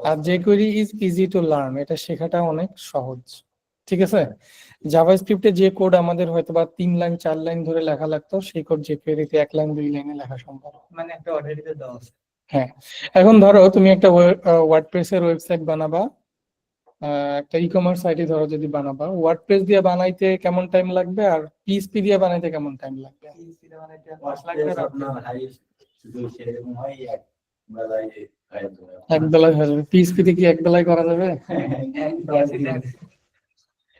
আর jQuery is easy to learn, এটা শেখাটা অনেক সহজ, ঠিক আছে? জাভাস্ক্রিপ্টে যে কোড আমাদের হয়তো বা 3 লাইন 4 লাইন ধরে লেখা লাগতো, সেই কোড jQuery-তে 1 লাইন 2 লাইনে লেখা সম্ভব। মানে একটা অর্ডারিতে দেওয়া আছে। হ্যাঁ, এখন ধরো তুমি একটা ওয়ার্ডপ্রেসের ওয়েবসাইট বানাবা, একটা ই কমার্স সাইটে ধরো যদি বানাবা, ওয়ার্ডপ্রেস দিয়ে বানাইতে কেমন টাইম লাগবে আর পিএইচপি দিয়ে বানাইতে কেমন টাইম লাগবে? আপনার হাইস্ট যদি সেরকম হয় এক বেলায় হয়ে যাবে। এক বেলায় হয়ে যাবে? পিএইচপি তে কি এক বেলায় করা যাবে?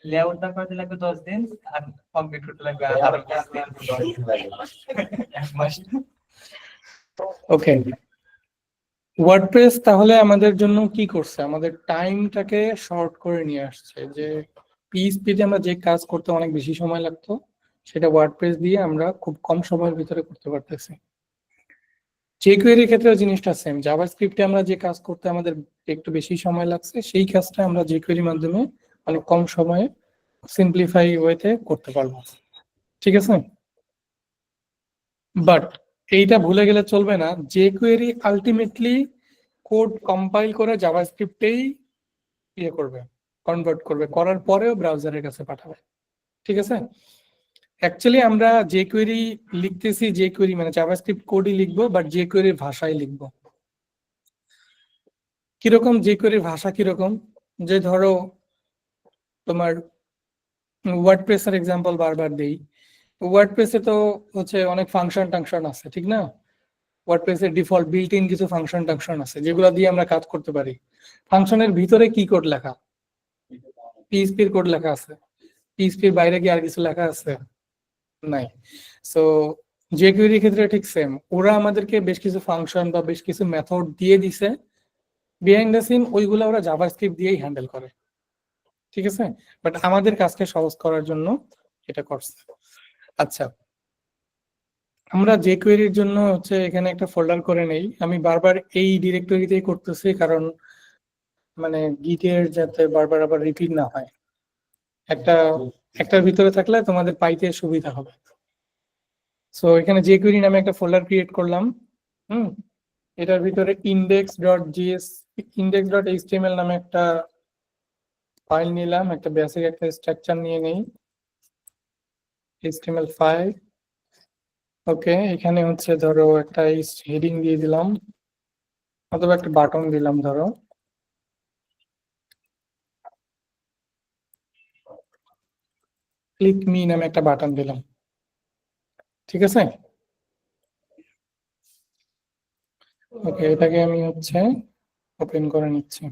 লেআউট না করতে লাগবে 10 দিন, আর কমপ্লিট করতে লাগবে আরো আরো 5 দিন 10 দিন লাগে। 1 মাস। ওকে, ওয়ার্ডপ্রেস তাহলে আমাদের জন্য কি করছে? আমাদের টাইমটাকে শর্ট করে নিয়ে আসছে। যে পিএইচপি তে আমরা যে কাজ করতে অনেক বেশি সময় লাগতো, সেটা ওয়ার্ডপ্রেস দিয়ে আমরা খুব কম সময়ের ভিতরে করতে পারতেছি। jQuery এর ক্ষেত্রেও জিনিসটা সেম। জাভাস্ক্রিপ্টে আমরা যে কাজ করতে আমাদের একটু বেশি সময় লাগছে, সেই কাজটা আমরা jQuery মাধ্যমে অনেক কম সময়ে সিম্পলিফাই ওয়েতে করতে পারবো। ঠিক আছে, বাট এইটা ভুলে গেলে চলবে না, jQuery আলটিমেটলি কোড কম্পাইল করে জাভাস্ক্রিপ্টেই ইয়ে করবে, কনভার্ট করবে, করার পরেও ব্রাউজারের কাছে পাঠাবে। ঠিক আছে, অ্যাকচুয়ালি আমরা jQuery লিখতেছি, jQuery মানে জাভাস্ক্রিপ্ট কোডই লিখবো, বাট jQuery ভাষায় লিখবো। কিরকম jQuery ভাষা কিরকম? যে ধরো তোমার ওয়ার্ডপ্রেস এর এক্সাম্পল বারবার দেই, ওয়ার্ডপ্রেসে তো হচ্ছে অনেক ফাংশন টাংশন আছে, ঠিক না? ওয়ার্ডপ্রেস এর ডিফল্ট বিল্ট ইন কিছু ফাংশন টাংশন আছে যেগুলো দিয়ে আমরা কাজ করতে পারি। ফাংশনের ভিতরে কি কোড লেখা? পিএইচপি এর কোড লেখা আছে। পিএইচপি এর বাইরে কি আর কিছু লেখা আছে? নাই। সো jQuery এর ক্ষেত্রে ঠিক সেম, ওরা আমাদেরকে বেশ কিছু ফাংশন বা বেশ কিছু মেথড দিয়ে দিছে, বিহাইন্ড দ্য সিন ওইগুলো ওরা জাভাস্ক্রিপ্ট দিয়েই হ্যান্ডেল করে। ঠিক আছে, বাট আমাদের কাজকে সহজ করার জন্য এটা করছে। আচ্ছা, আমরা jQuery এর জন্য হচ্ছে এখানে একটা ফোল্ডার করে নেই। আমি বারবার এই ডিরেক্টরিতেই করতেছি, কারণ মানে গিটের যাতে বারবার আবার রিপিট না হয়। একটার ভিতরে থাকলে তোমাদের পাইতে সুবিধা হবে। সো এখানে jQuery নামে একটা ফোল্ডার ক্রিয়েট করলাম। এটার ভিতরে index.html নামে একটা ফাইল নিলাম, একটা বেসিক একটা স্ট্রাকচার নিয়ে নেই, HTML5। ওকে, এখানে হচ্ছে ধরো একটা হেডিং দিয়ে দিলাম, অথবা একটা বাটন দিলাম, ধরো ক্লিক মি নামে একটা বাটন দিলাম। ঠিক আছে, ওকে, এটাকে আমি হচ্ছে ওপেন করে নিচ্ছি।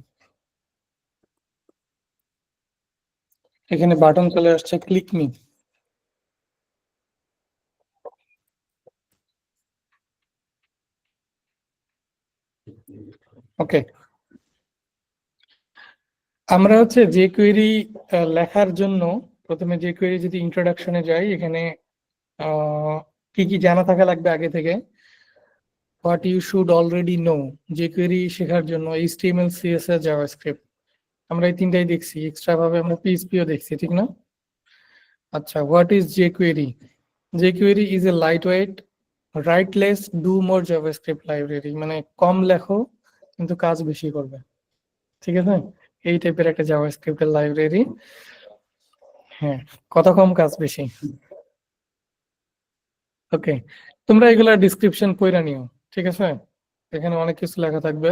এখানে বাটন চলে আসছে ক্লিক মি। ওকে, আমরা হচ্ছে jQuery লেখার জন্য প্রথমে jQuery যদি ইন্ট্রোডাকশনে যাই, এখানে কি কি জানা থাকা লাগবে আগে থেকে। What you should already know jQuery শেখার জন্য, HTML CSS জাভাস্ক্রিপ্ট, আমরা এই তিনটাই দেখছি, এক্সট্রা ভাবে আমরা পিএইচপিও দেখছি, ঠিক না? আচ্ছা, what is jQuery? jQuery is a light weight right less do more JavaScript library, মানে কম লেখো কিন্তু কাজ বেশি করবে। ঠিক আছে, এই টাইপের একটা জাভাস্ক্রিপ্টের লাইব্রেরি। হ্যাঁ, কথা কম কাজ বেশি। ওকে, তোমরা এগুলা ডিসক্রিপশন পড়ে নিও। ঠিক আছে, এখানে অনেক কিছু লেখা থাকবে।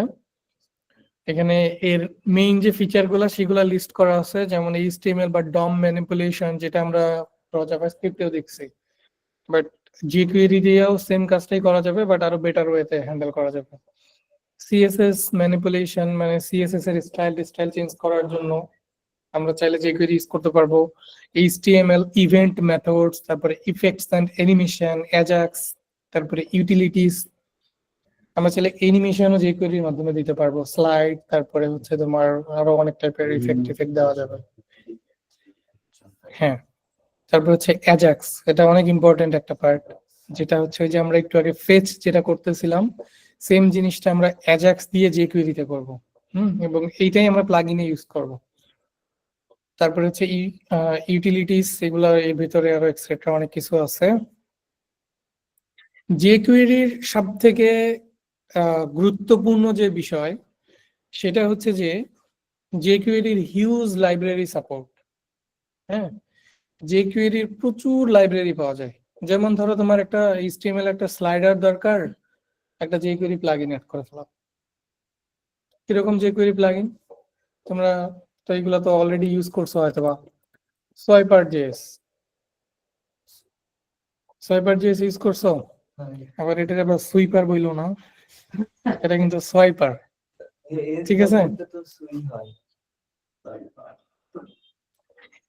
এখানে এর মেইন যে ফিচার গুলা সেগুলা লিস্ট করা আছে, যেমন HTML বা DOM ম্যানিপুলেশন, যেটা আমরা জাভাস্ক্রিপ্টেও দেখছি, বাট jQuery দিয়েও সেম কাজটাই করা যাবে, বাট আরো বেটার ওয়েতে হ্যান্ডেল করা যাবে। CSS ম্যানিপুলেশন, মানে CSS এর স্টাইল চেঞ্জ করার জন্য আমরা চাইলে jQuery ইউজ করতে পারবো। HTML ইভেন্ট মেথডস, তারপরে ইফেক্টস এন্ড অ্যানিমেশন, অ্যাজাক্স, তারপরে ইউটিলিটিস, আমরা চাইলে অ্যানিমেশনও jQuery এর মাধ্যমে দিতে পারবো, স্লাইড, তারপরে হচ্ছে তোমার আরো অনেক টাইপের ইফেক্ট দেওয়া যাবে। হ্যাঁ, তারপর হচ্ছে অ্যাজাক্স, এটা অনেক ইম্পর্টেন্ট একটা পার্ট, যেটা হচ্ছে ওই যে আমরা একটু আগে ফেচ যেটা করতেছিলাম, সেম জিনিসটা আমরা অ্যাজাক্স দিয়ে jQuery তে করব। এবং এইটাই আমরা প্লাগইনে ইউজ করব। তারপরে হচ্ছে ইউটিলিটিস, এগুলো এর ভিতরে আরো এক্সট্রা অনেক কিছু আছে। jQuery এর সব থেকে গুরুত্বপূর্ণ যে বিষয় সেটা হচ্ছে যে jQuery এর হিউজ লাইব্রেরি সাপোর্ট। হ্যাঁ, jQuery এর প্রচুর লাইব্রেরি পাওয়া যায়। যেমন ধরো তোমার একটা HTML একটা স্লাইডার দরকার, একটা jQuery প্লাগইন অ্যাড করে ফেলো। কিরকম jQuery প্লাগইন? তোমরা তো এগুলো তো অলরেডি ইউজ করছো হয়তো বা সোয়াইপার জেএস ইউজ করছো, আবার এটা আবার সুইপার বইলো না, এটা কিন্তু সোয়াইপার। ঠিক আছে। তো সুই হয়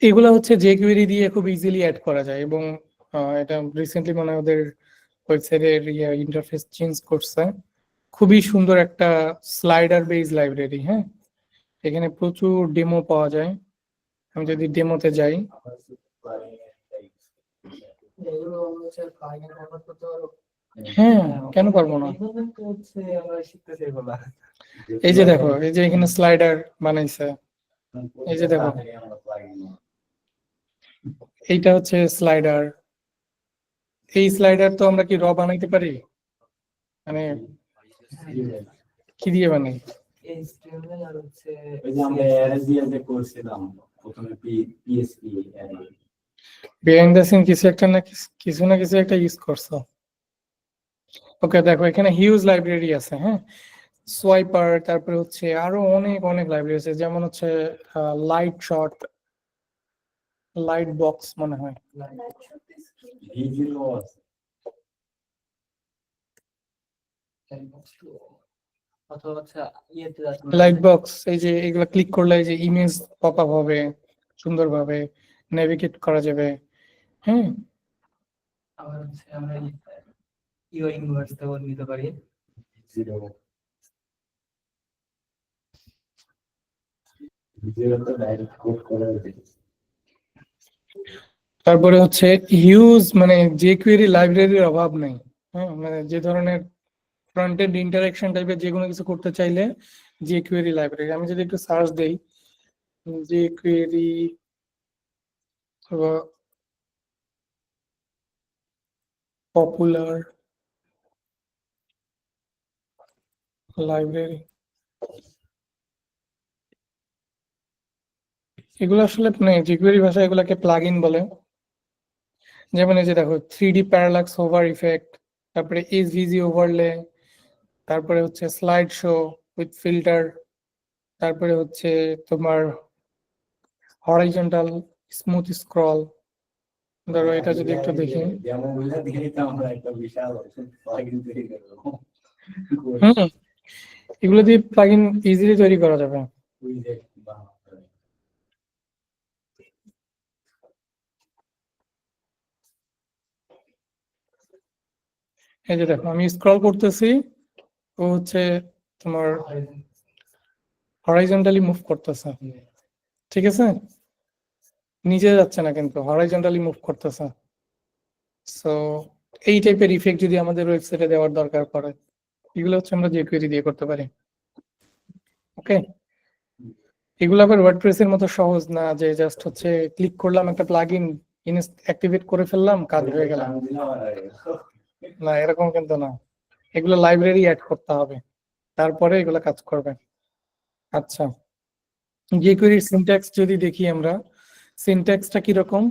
এগুলো হচ্ছে jQuery দিয়ে খুব ইজিলি অ্যাড করা যায়, এবং এটা রিসেন্টলি মানে ওদের ওয়েবসাইটের ইন্টারফেস চেঞ্জ করছে। খুবই সুন্দর একটা স্লাইডার বেস লাইব্রেরি। হ্যাঁ, এখানে প্রচুর ডেমো পাওয়া যায়। আমি যদি ডেমোতে যাই, এগুলো হচ্ছে প্লাগইন ব্যবহার করতে পারো। হ্যাঁ কেন পারবো না। এইভাবে তো হচ্ছে আমরা শিখতেছি এগুলা। এই যে দেখো, এই যে এখানে স্লাইডার বানাইছে, এই যে দেখো এইটা হচ্ছে স্লাইডার। এই স্লাইডার তো আমরা কি বানাইতে পারি, মানে কি দিয়ে বানাই? HTML আর হচ্ছে ওই যে আমরা RSDL তে করছিলাম প্রথমে পিএসপি বিহাইন্ড দ্য সিন কিছু একটা না কিছু একটা ইউজ করছো। ওকে দেখো, এখানে হিউজ লাইব্রেরি আছে। হ্যাঁ, সোয়াইপার, তারপরে হচ্ছে আরো অনেক অনেক লাইব্রেরি আছে, যেমন হচ্ছে লাইট বক্স মনে হয়। ভিজুয়াল অথবা হচ্ছে ইয়েতে লাইট বক্স, এই যে এগুলো ক্লিক করলে এই যে ইমেজ পপ আপ হবে, সুন্দরভাবে নেভিগেট করা যাবে। হ্যাঁ, আবার হচ্ছে আমরা ইউ ইনভার্স থেকে নিতে পারি। ভিজুয়াল তো ডাইরেক্ট কোড করে দিই তারপরে হচ্ছে হিউজ মানে jQuery লাইব্রেরির অভাব নেই। হ্যাঁ, মানে যে ধরনের ফ্রন্ট এন্ড ইন্টারাকশন টাইপের যে কোনো কিছু করতে চাইলে jQuery লাইব্রেরি। আমি যদি একটু সার্চ দেই jQuery পপুলার লাইব্রেরি, এগুলো আসলে মানে jQuery ভাষায় এগুলাকে প্লাগইন বলে। যেমন এই যে দেখো 3D প্যারালাক্স হোভার ইফেক্ট, তারপরে এসভিজি ওভারলে, তারপরে হচ্ছে স্লাইড শো উইথ ফিল্টার, তারপরে হচ্ছে তোমার হরাইজন্টাল স্মুথ স্ক্রল। ধরো এটা যদি একটু দেখি, যেমন বুঝা দিয়ে তো আমরা একটা বিশাল প্লাগইন তৈরি করব এগুলো দিয়ে প্লাগইন ইজিলি তৈরি করা যাবে। উইজেট বা এই যে দেখো, আমি স্ক্রল করতেছি, ও হচ্ছে তোমার হরাইজন্টালি মুভ করতেছে। ঠিক আছে, নিচে যাচ্ছে না, কিন্তু হরাইজন্টালি মুভ করতেছে। সো এই টাইপের ইফেক্ট যদি আমাদের ওয়েবসাইটে দেওয়ার দরকার পড়ে, এগুলো হচ্ছে আমরা jQuery দিয়ে করতে পারি। ওকে, এগুলো আবার ওয়ার্ডপ্রেস এর মতো সহজ না যে জাস্ট হচ্ছে ক্লিক করলাম একটা প্লাগইন অ্যাক্টিভেট করে ফেললাম, কাজ হয়ে গেল। না, এরকম কিন্তু না, এগুলো লাইব্রেরি অ্যাড করতে হবে, তারপরে এগুলো কাজ করবে। আচ্ছা, jQuery সিনট্যাক্স যদি দেখি আমরা, সিনট্যাক্সটা কিরকম?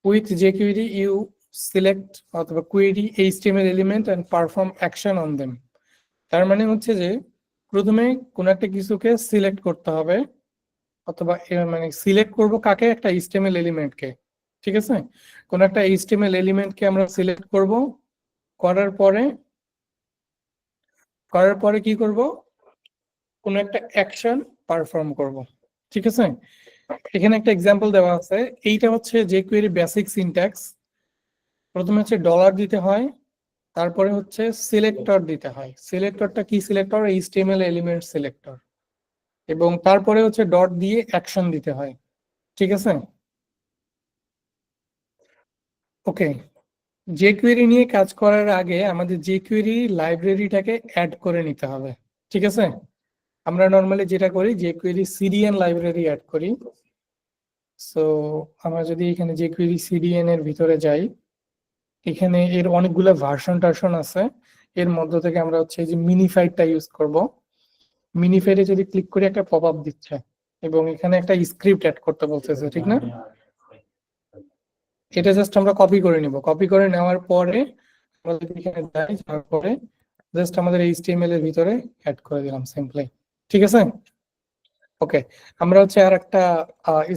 উইথ jQuery ইউ সিলেক্ট অথবা query HTML element and perform action on them. তার মানে হচ্ছে যে প্রথমে কোন একটা কিছুকে সিলেক্ট করতে হবে, অথবা মানে সিলেক্ট করব কাকে? একটা HTML এলিমেন্টকে। ঠিক আছে, কোন একটা HTML এলিমেন্টকে আমরা সিলেক্ট করব, করার পরে কি করব? কোন একটা অ্যাকশন পারফর্ম করব। ঠিক আছে, এখানে একটা এক্সাম্পল দেওয়া আছে। এইটা হচ্ছে jQuery বেসিক সিনট্যাক্স। প্রথমে হচ্ছে ডলার দিতে হয়, তারপরে হচ্ছে সিলেক্টর দিতে হয়। সিলেক্টরটা কি সিলেক্টর? HTML element selector. এবং তারপরে হচ্ছে ডট দিয়ে অ্যাকশন দিতে হয়। ঠিক আছে, ওকে। jQuery নিয়ে কাজ করার আগে আমাদের jQuery লাইব্রেরিটাকে অ্যাড করে নিতে হবে। ঠিক আছে, আমরা নর্মালি যেটা করি jQuery CDN লাইব্রেরি অ্যাড করি। সো আমরা যদি এখানে jQuery CDN এর ভিতরে যাই, এখানে এর অনেকগুলো ভার্সন আছে। এর মধ্য থেকে আমরা হচ্ছে এই যে মিনিফাইডটা ইউজ করব। মিনিফাইডে যদি ক্লিক করি একটা পপ আপ দিচ্ছে, এবং এখানে একটা স্ক্রিপ্ট অ্যাড করতে বলতেছে, ঠিক না? এটা জাস্ট আমরা কপি করে নিব। কপি করে নেওয়ার পরে আমরা যদি এখানে যাই, তারপরে জাস্ট আমাদের HTML এর ভিতরে অ্যাড করে দিলাম সিম্পলি। ঠিক আছে, ওকে, আমরা হচ্ছে আর একটা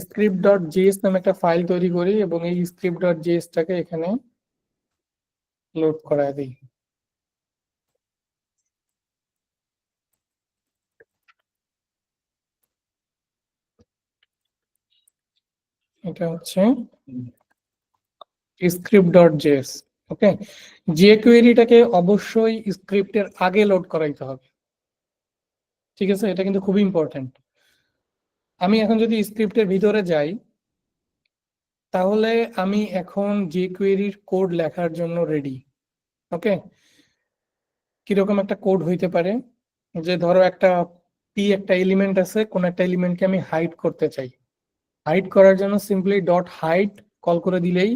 স্ক্রিপ্ট ডট জেএস নামে একটা ফাইল তৈরি করি এবং এই স্ক্রিপ্ট ডট জেএসটাকে এখানে লোড করায় দিই। এটা হচ্ছে স্ক্রিপ্ট ডট জেএস। ওকে, যে কোয়েরিটাকে অবশ্যই স্ক্রিপ্টের আগে লোড করাইতে হবে, ঠিক আছে? এটা কিন্তু খুবই ইম্পর্টেন্ট। আমি এখন যদি স্ক্রিপ্টের ভিতরে যাই, তাহলে আমি এখন যে কোয়েরির কোড লেখার জন্য রেডি। ওকে, কিরকম একটা কোড হইতে পারে, যে ধরো একটা একটা এলিমেন্ট আছে, কোন একটা এলিমেন্টকে আমি হাইড করতে চাই। হাইড করার জন্য সিম্পলি ডট হাইড কল করে দিলেই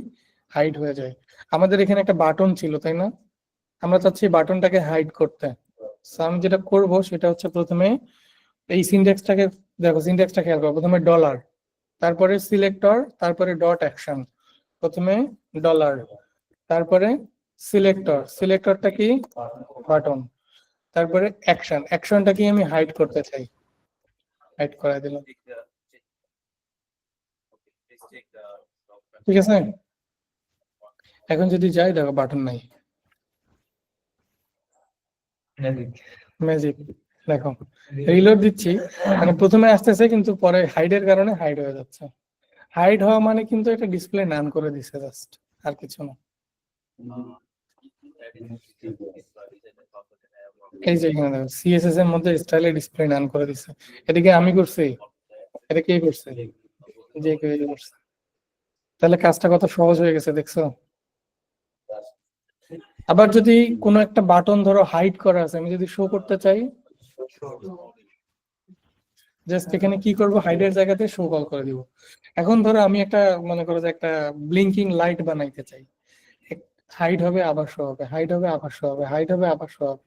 হাইড হয়ে যায়। আমাদের এখানে একটা বাটন ছিল, তাই না? আমরা চাচ্ছি বাটনটাকে হাইড করতে। সো আমি যেটা করব সেটা হচ্ছে প্রথমে এই সিনট্যাক্সটাকে দেখো, সিনট্যাক্সটা খেয়াল করো। প্রথমে ডলার, তারপরে সিলেক্টর, তারপরে ডট অ্যাকশন। প্রথমে ডলার, তারপরে সিলেক্টর, সিলেক্টরটা কি বাটন, তারপরে অ্যাকশন, অ্যাকশনটা কি আমি হাইড করতে চাই, হাইড করাই দিলাম। ঠিক আছে, এখন যদি যাই দেখো বাটন নাই, ম্যাজিক। দেখো রিলোড দিচ্ছি, মানে প্রথমে আসতেছে কিন্তু পরে হাইডের কারণে হাইড হয়ে যাচ্ছে। হাইড হওয়া মানে কিন্তু এটা ডিসপ্লে নান করে দিছে জাস্ট, আর কিছু না। এই যে এখানে দেখো সিএসএস এর মধ্যে স্টাইলে ডিসপ্লে নান করে দিছে। এটা কি আমি করছি? এটা কে করছে? যে কেউ করছে। তাহলে কাজটা কত সহজ হয়ে গেছে, দেখছো? আবার যদি কোনো একটা বাটন ধরো হাইড করা আছে, আমি যদি শো করতে চাই, জাস্ট এখানে কি করব, হাইডের জায়গাতে শো কল করে দিব। এখন ধরো আমি একটা, মনে করো যে একটা ব্লিঙ্কিং লাইট বানাইতে চাই, হাইড হবে আবার শো হবে, হাইড হবে আবার শো হবে, হাইড হবে আবার শো হবে।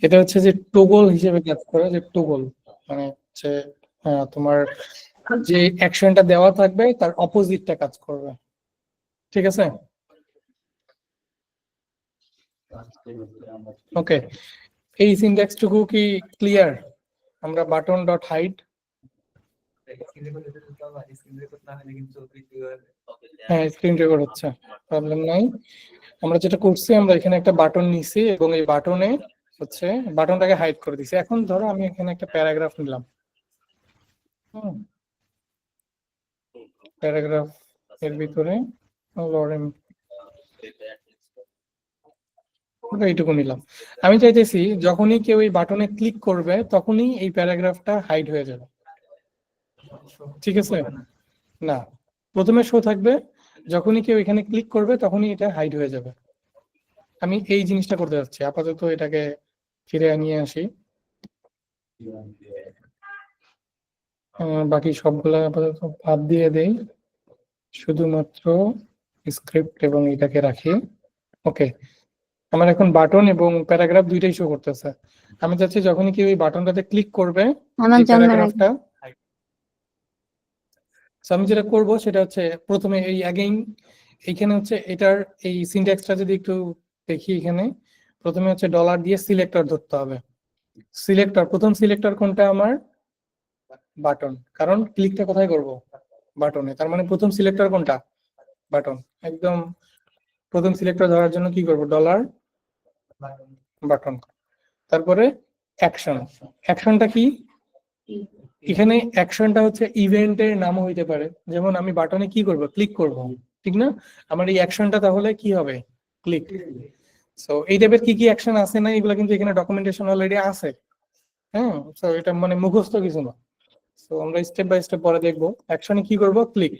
এটা হচ্ছে যে টগল হিসেবে কাজ করে, যে টগল মানে হচ্ছে তোমার যে অ্যাকশনটা দেওয়া থাকবে তার অপোজিটটা কাজ করবে। ঠিক আছে, ওকে। এই সিনট্যাক্সটুকু কি ক্লিয়ার? আমরা বাটন ডট হাইড, হ্যাঁ স্ক্রিন রেকর্ড হচ্ছে, প্রবলেম নাই। আমরা যেটা করছি, আমরা এখানে একটা বাটন নিছি এবং এই বাটনে হচ্ছে বাটনটাকে হাইড করে দিছি। এখন ধরো আমি এখানে একটা প্যারাগ্রাফ নিলাম, প্যারাগ্রাফ এর ভিতরে লরেন এইটুকু নিলাম। আমি চাইতেছি যখনই কেউ এই বাটনে ক্লিক করবে তখনই এই প্যারাগ্রাফটা হাইড হয়ে যাবে। ঠিক আছে, না, প্রথমে শো থাকবে, যখনই কেউ এখানে ক্লিক করবে তখনই এটা হাইড হয়ে যাবে। আমি এই জিনিসটা করতে যাচ্ছি। আপাতত এটাকে ফিরে নিয়ে আসি, বাকি সবগুলা আপাতত বাদ দিয়ে দেই, শুধুমাত্র স্ক্রিপ্ট এবং এটাকে রাখি। ওকে, আমার এখন বাটন এবং প্যারাগ্রাফ দুইটাই শো করতেছে। আমি চাচ্ছি যখনই কেউ এই বাটনটাতে ক্লিক করবে আমার এই জন্য প্যারাগ্রাফটা, আমি যেটা করব সেটা হচ্ছে প্রথমে এই অ্যাগেইন এইখানে হচ্ছে এটার এই সিনট্যাক্সটা যদি একটু দেখি, এখানে প্রথমে হচ্ছে ডলার দিয়ে সিলেক্টর ধরতে হবে। সিলেক্টর, প্রথম সিলেক্টর কোনটা? আমার বাটন, কারণ ক্লিকটা কোথায় করব? বাটনে, তার মানে প্রথম সিলেক্টর কোনটা? বাটন। একদম প্রথম সিলেক্টর ধরার জন্য কি করব? ডলার বাটন, তারপরে অ্যাকশন। অ্যাকশনটা কি? এখানে অ্যাকশনটা হচ্ছে ইভেন্টের নামও হইতে পারে, যেমন আমি বাটনে কি করব? ক্লিক করব, ঠিক না? আমার এই অ্যাকশনটা তাহলে কি হবে? ক্লিক। সো এই টাইপের কি কি অ্যাকশন আছে না, এগুলো কিন্তু এখানে ডকুমেন্টেশন অলরেডি আছে। হ্যাঁ, সো এটা মানে মুখস্থ কিছু না। সো আমরা স্টেপ বাই স্টেপ পরে দেখবো। অ্যাকশনে কি করব? ক্লিক।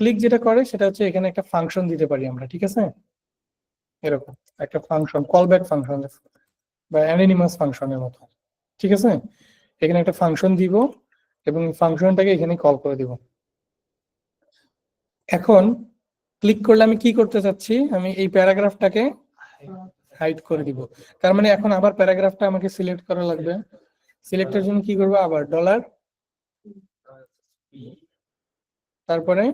ক্লিক যেটা করে সেটা হচ্ছে এখানে একটা ফাংশন দিতে পারি আমরা, ঠিক আছে? এরকম একটা ফাংশন, কল ব্যাক ফাংশন বা অ্যানোনিমাস ফাংশনের মতো, ঠিক আছে? এখানে একটা ফাংশন দিব এবং ফাংশনটাকে এখানে কল করে দিব। এখন ক্লিক করলে আমি কি করতে চাচ্ছি? আমি এই প্যারাগ্রাফটাকে হাইড করে দিব। তার মানে এখন আবার প্যারাগ্রাফটা আমাকে সিলেক্ট করা লাগবে। সিলেক্টের জন্য কি করবো? আবার ডলার, তারপরে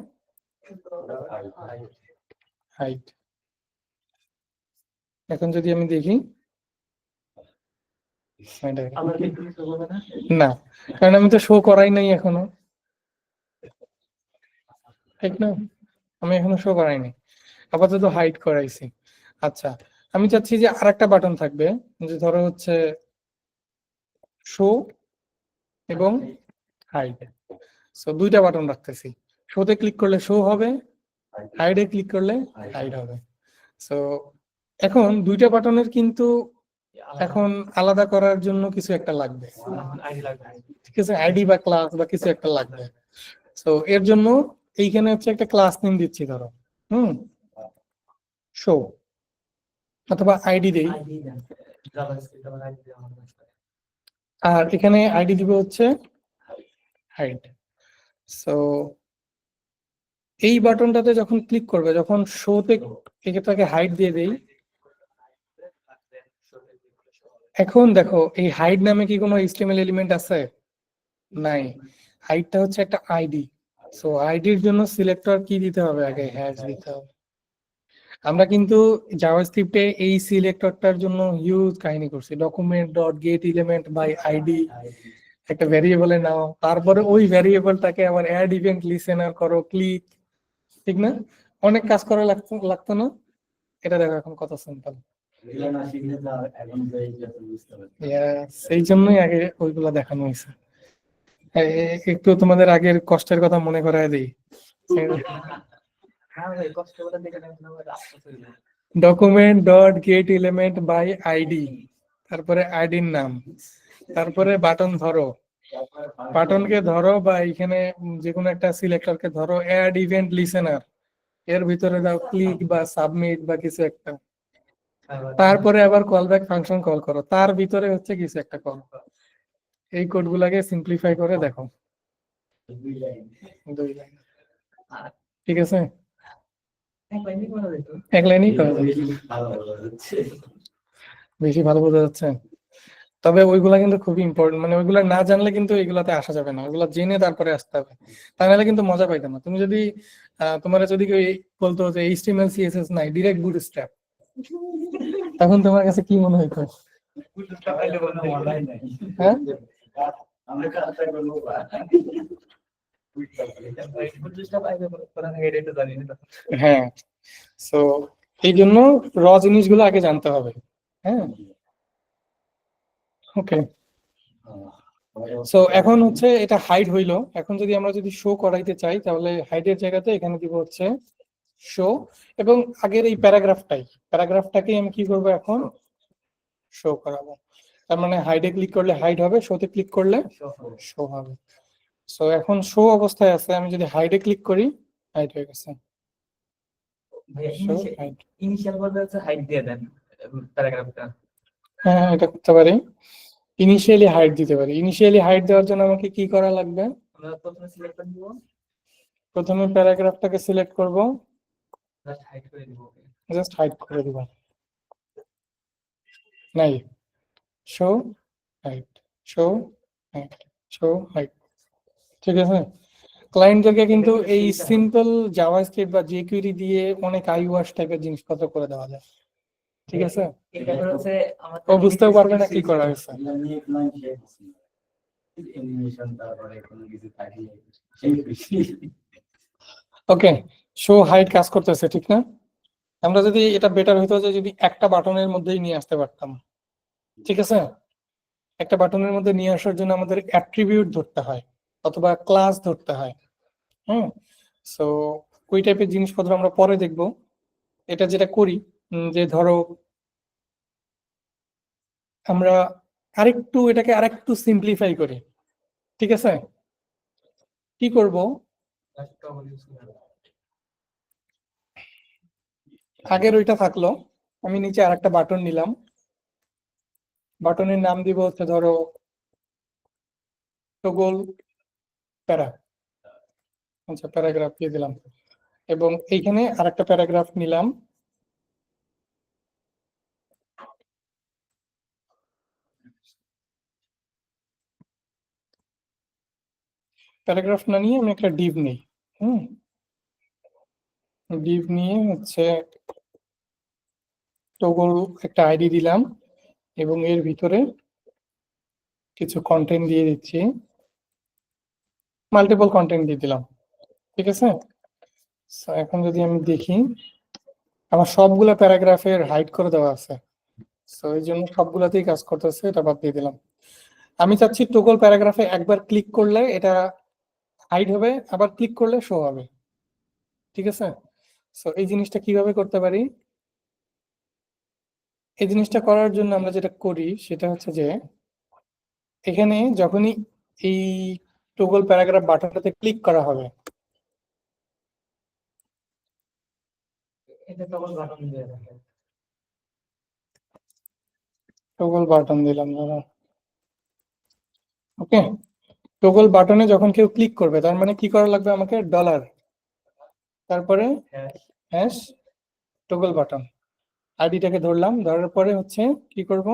হাইড। এখন যদি আমি দেখি আমার কি একটু হবে না? না, কারণ আমি তো শো করাই নাই এখনো, ঠিক না? আমি এখনো শো করাইনি, আপাতত হাইড করাইছি। আচ্ছা, আমি চাচ্ছি যে আরেকটা বাটন থাকবে, যে ধরো হচ্ছে শো এবং হাইড। সো দুইটা বাটন রাখতেছি, শোতে ক্লিক করলে শো হবে, হাইডে ক্লিক করলে হাইড হবে। সো এখন দুইটা বাটনের কিন্তু এখন আলাদা করার জন্য কিছু একটা লাগবে, আইডি লাগবে। ঠিক আছে, আইডি বা ক্লাস বা কিছু একটা লাগবে। সো এর জন্য এইখানে হচ্ছে একটা ক্লাস নেম দিচ্ছি, ধরো শো, অথবা আইডি দেই, আইডি দেন, জাভাস্ক্রিপ্ট আমার আইডি দেওয়া হবে। আর এখানে আইডি দিব হচ্ছে হাইড। সো এই বাটনটাতে যখন ক্লিক করবে, যখন শোতে এটাকে হাইড দিয়ে দেই, এখন দেখো এই হাইড নামে কি কোনো HTML এলিমেন্ট আছে? নাই। হাইডটা হচ্ছে একটা আইডি। সো আইডির জন্য সিলেক্টর কি দিতে হবে? আগে হ্যাশ দিতে হবে। আমরা কিন্তু জাভাস্ক্রিপ্টে এই সিলেক্টরটার জন্য হিউজ কাহিনী করছি, document dot get element by ID, একটা ভ্যারিয়েবলে নাও, তারপরে ওই ভ্যারিয়েবলটাকে আবার অ্যাড ইভেন্ট লিসেনার করো, ক্লিক, ঠিক না? অনেক কাজ করা লাগতো না? এটা দেখো এখন কত সিম্পল। এগুলো না শিখলে তো এখন তো এই যত বুঝতে পারছি। সেই জন্যই আগে ওইগুলা দেখানো হয়েছে। একটু তোমাদের আগের কষ্টের কথা মনে করায় দিই। হ্যাঁ ভাই, কষ্ট করে দেখে নেন আমার রাস্তা চলে যায়। Document dot get element by ID, তারপরে আইডির নাম, তারপরে বাটন ধরো, বাটনকে ধরো বা এখানে যে কোনো একটা সিলেক্টরকে ধরো, অ্যাড ইভেন্ট লিসেনার, এর ভিতরে দাও ক্লিক বা সাবমিট বা কিছু একটা, তারপরে আবার কল ব্যাক ফাংশন কল করো, তার ভিতরে হচ্ছে কিছু একটা কল। এই কোড গুলাকে সিম্পলিফাই করে দেখো, দুই লাইন। 2 লাইন, ঠিক আছে? এক লাইনই করা যেত। এক লাইনই করা যায়। বেশি ভালো হচ্ছে। বেশি ভালো বোঝা যাচ্ছে। তবে ওইগুলা কিন্তু খুবই ইম্পর্টেন্ট, মানে ওইগুলা না জানলে কিন্তু এগুলাতে আসা যাবে না, ওইগুলা জেনে তারপরে আসতে হবে, তা নাহলে কিন্তু মজা পাইতে না। তুমি যদি তোমার যদি কেউ বলতো যে HTML CSS নাই, ডিরেক্ট বুটস্ট্র্যাপ, তখন তোমার কাছে কি মনে হইতো? বুটস্ট্র্যাপ পাইলে বলতে অনলাইন নাই। হ্যাঁ, আমরা কাজটা করবো বা। ভাই, বুটস্ট্র্যাপ পাইলে কোথা থেকে এটা জানি না। হ্যাঁ। সো এই জন্য র জিনিসগুলো আগে জানতে হবে। হ্যাঁ, ওকে। সো এখন হচ্ছে এটা হাইড হইলো, এখন যদি আমরা যদি শো করাইতে চাই, তাহলে হাইডের জায়গাতে এখানে দিব হচ্ছে শো, এবং আগের এই প্যারাগ্রাফটাকে আমি কি করবো এখন? শো করাবো। তার মানে হাইডে ক্লিক করলে হাইড হবে, শোতে ক্লিক করলে শো হবে। সো এখন শো অবস্থায় আছে, আমি যদি হাইডে ক্লিক করি, হাইড হয়ে গেছে। শো হাইড, ইনিশিয়াল পর্যায়ে হচ্ছে হাইট দিয়ে দেন প্যারাগ্রাফটা। হ্যাঁ এটা করতে পারি। ইনিশিয়ালি হাইড দিতে পারি। ইনিশিয়ালি হাইড দেওয়ার জন্য আমাকে কি করা লাগবে? আমরা প্রথমে সিলেক্ট করে দিব, প্রথমে প্যারাগ্রাফটাকে সিলেক্ট করব, জাস্ট হাইট করে দিব। জাস্ট হাইড করে দিব, নাই, show hide, show hide, show hide, ঠিক আছে? ক্লায়েন্টদেরকে কিন্তু এই সিম্পল জাভাস্ক্রিপ্ট বা jQuery দিয়ে অনেক আইওয়াশ টাইপের জিনিসপত্র করে দেওয়া যায়, ঠিক আছে? এটা হচ্ছে আমাদের ও বুঝতেও পারবে না কি করা হয়েছে। এগুলো নিয়ে প্ল্যান শেষ হচ্ছে। অ্যানিমেশন তারপরে কোনো কিছু থাকলে সেই খুশি। ওকে, শো হাইড কাজ করতেছে, ঠিক না? আমরা যদি এটা বেটার হইতো যে যদি একটা বাটনের মধ্যেই নিয়ে আসতে পারতাম, ঠিক আছে? একটা বাটনের মধ্যে নিয়ে আসার জন্য আমাদের অ্যাট্রিবিউট ধরতে হয় অথবা ক্লাস ধরতে হয়। সো ওই টাইপের জিনিসপত্র আমরা পরে দেখব। এটা যেটা করি, যে ধরো আমরা এটাকে আরেকটু সিম্পলিফাই করি, ঠিক আছে? কি করব? আগের ওইটা থাকলো, আমি নিচে আরেকটা বাটন নিলাম, বাটনের নাম দিব হচ্ছে ধরো টগল প্যারা, আচ্ছা প্যারাগ্রাফ দিয়ে দিলাম, এবং এইখানে আরেকটা প্যারাগ্রাফ নিলাম, প্যারাগ্রাফ না নিয়ে আমি একটা ডিভ নেই। ডিভ নিয়ে হচ্ছে টগল একটা আইডি দিলাম, এবং এর ভিতরে কিছু কন্টেন্ট দিয়ে দিচ্ছি, মাল্টিপল কন্টেন্ট দিয়ে দিলাম, ঠিক আছে। So, এখন যদি আমি দেখি আমার সবগুলা প্যারাগ্রাফের হাইড করে দেওয়া আছে, সো এই জন্য সবগুলাতেই কাজ করতেছে, এটা বাদ দিয়ে দিলাম। আমি চাচ্ছি টগল প্যারাগ্রাফে একবার ক্লিক করলে এটা হাইড হবে, আবার ক্লিক করলে শো হবে, ঠিক আছে। সো এই জিনিসটা কিভাবে করতে পারি? এই জিনিসটা করার জন্য আমরা যেটা করি সেটা হচ্ছে যে এখানে যখনই এই টগল প্যারাগ্রাফ বাটনটাতে ক্লিক করা হবে, এটা কেবল বাটন দিয়ে রাখে। টগল বাটন দিলাম দাদা, ওকে। টগল বাটনে যখন কেউ ক্লিক করবে তার মানে কি করা লাগবে? আমাকে ডলার, তারপরে হ্যাঁ, হ্যাশ টগল বাটন, আইডিটাকে ধরলাম, ধরার পরে হচ্ছে কি করব?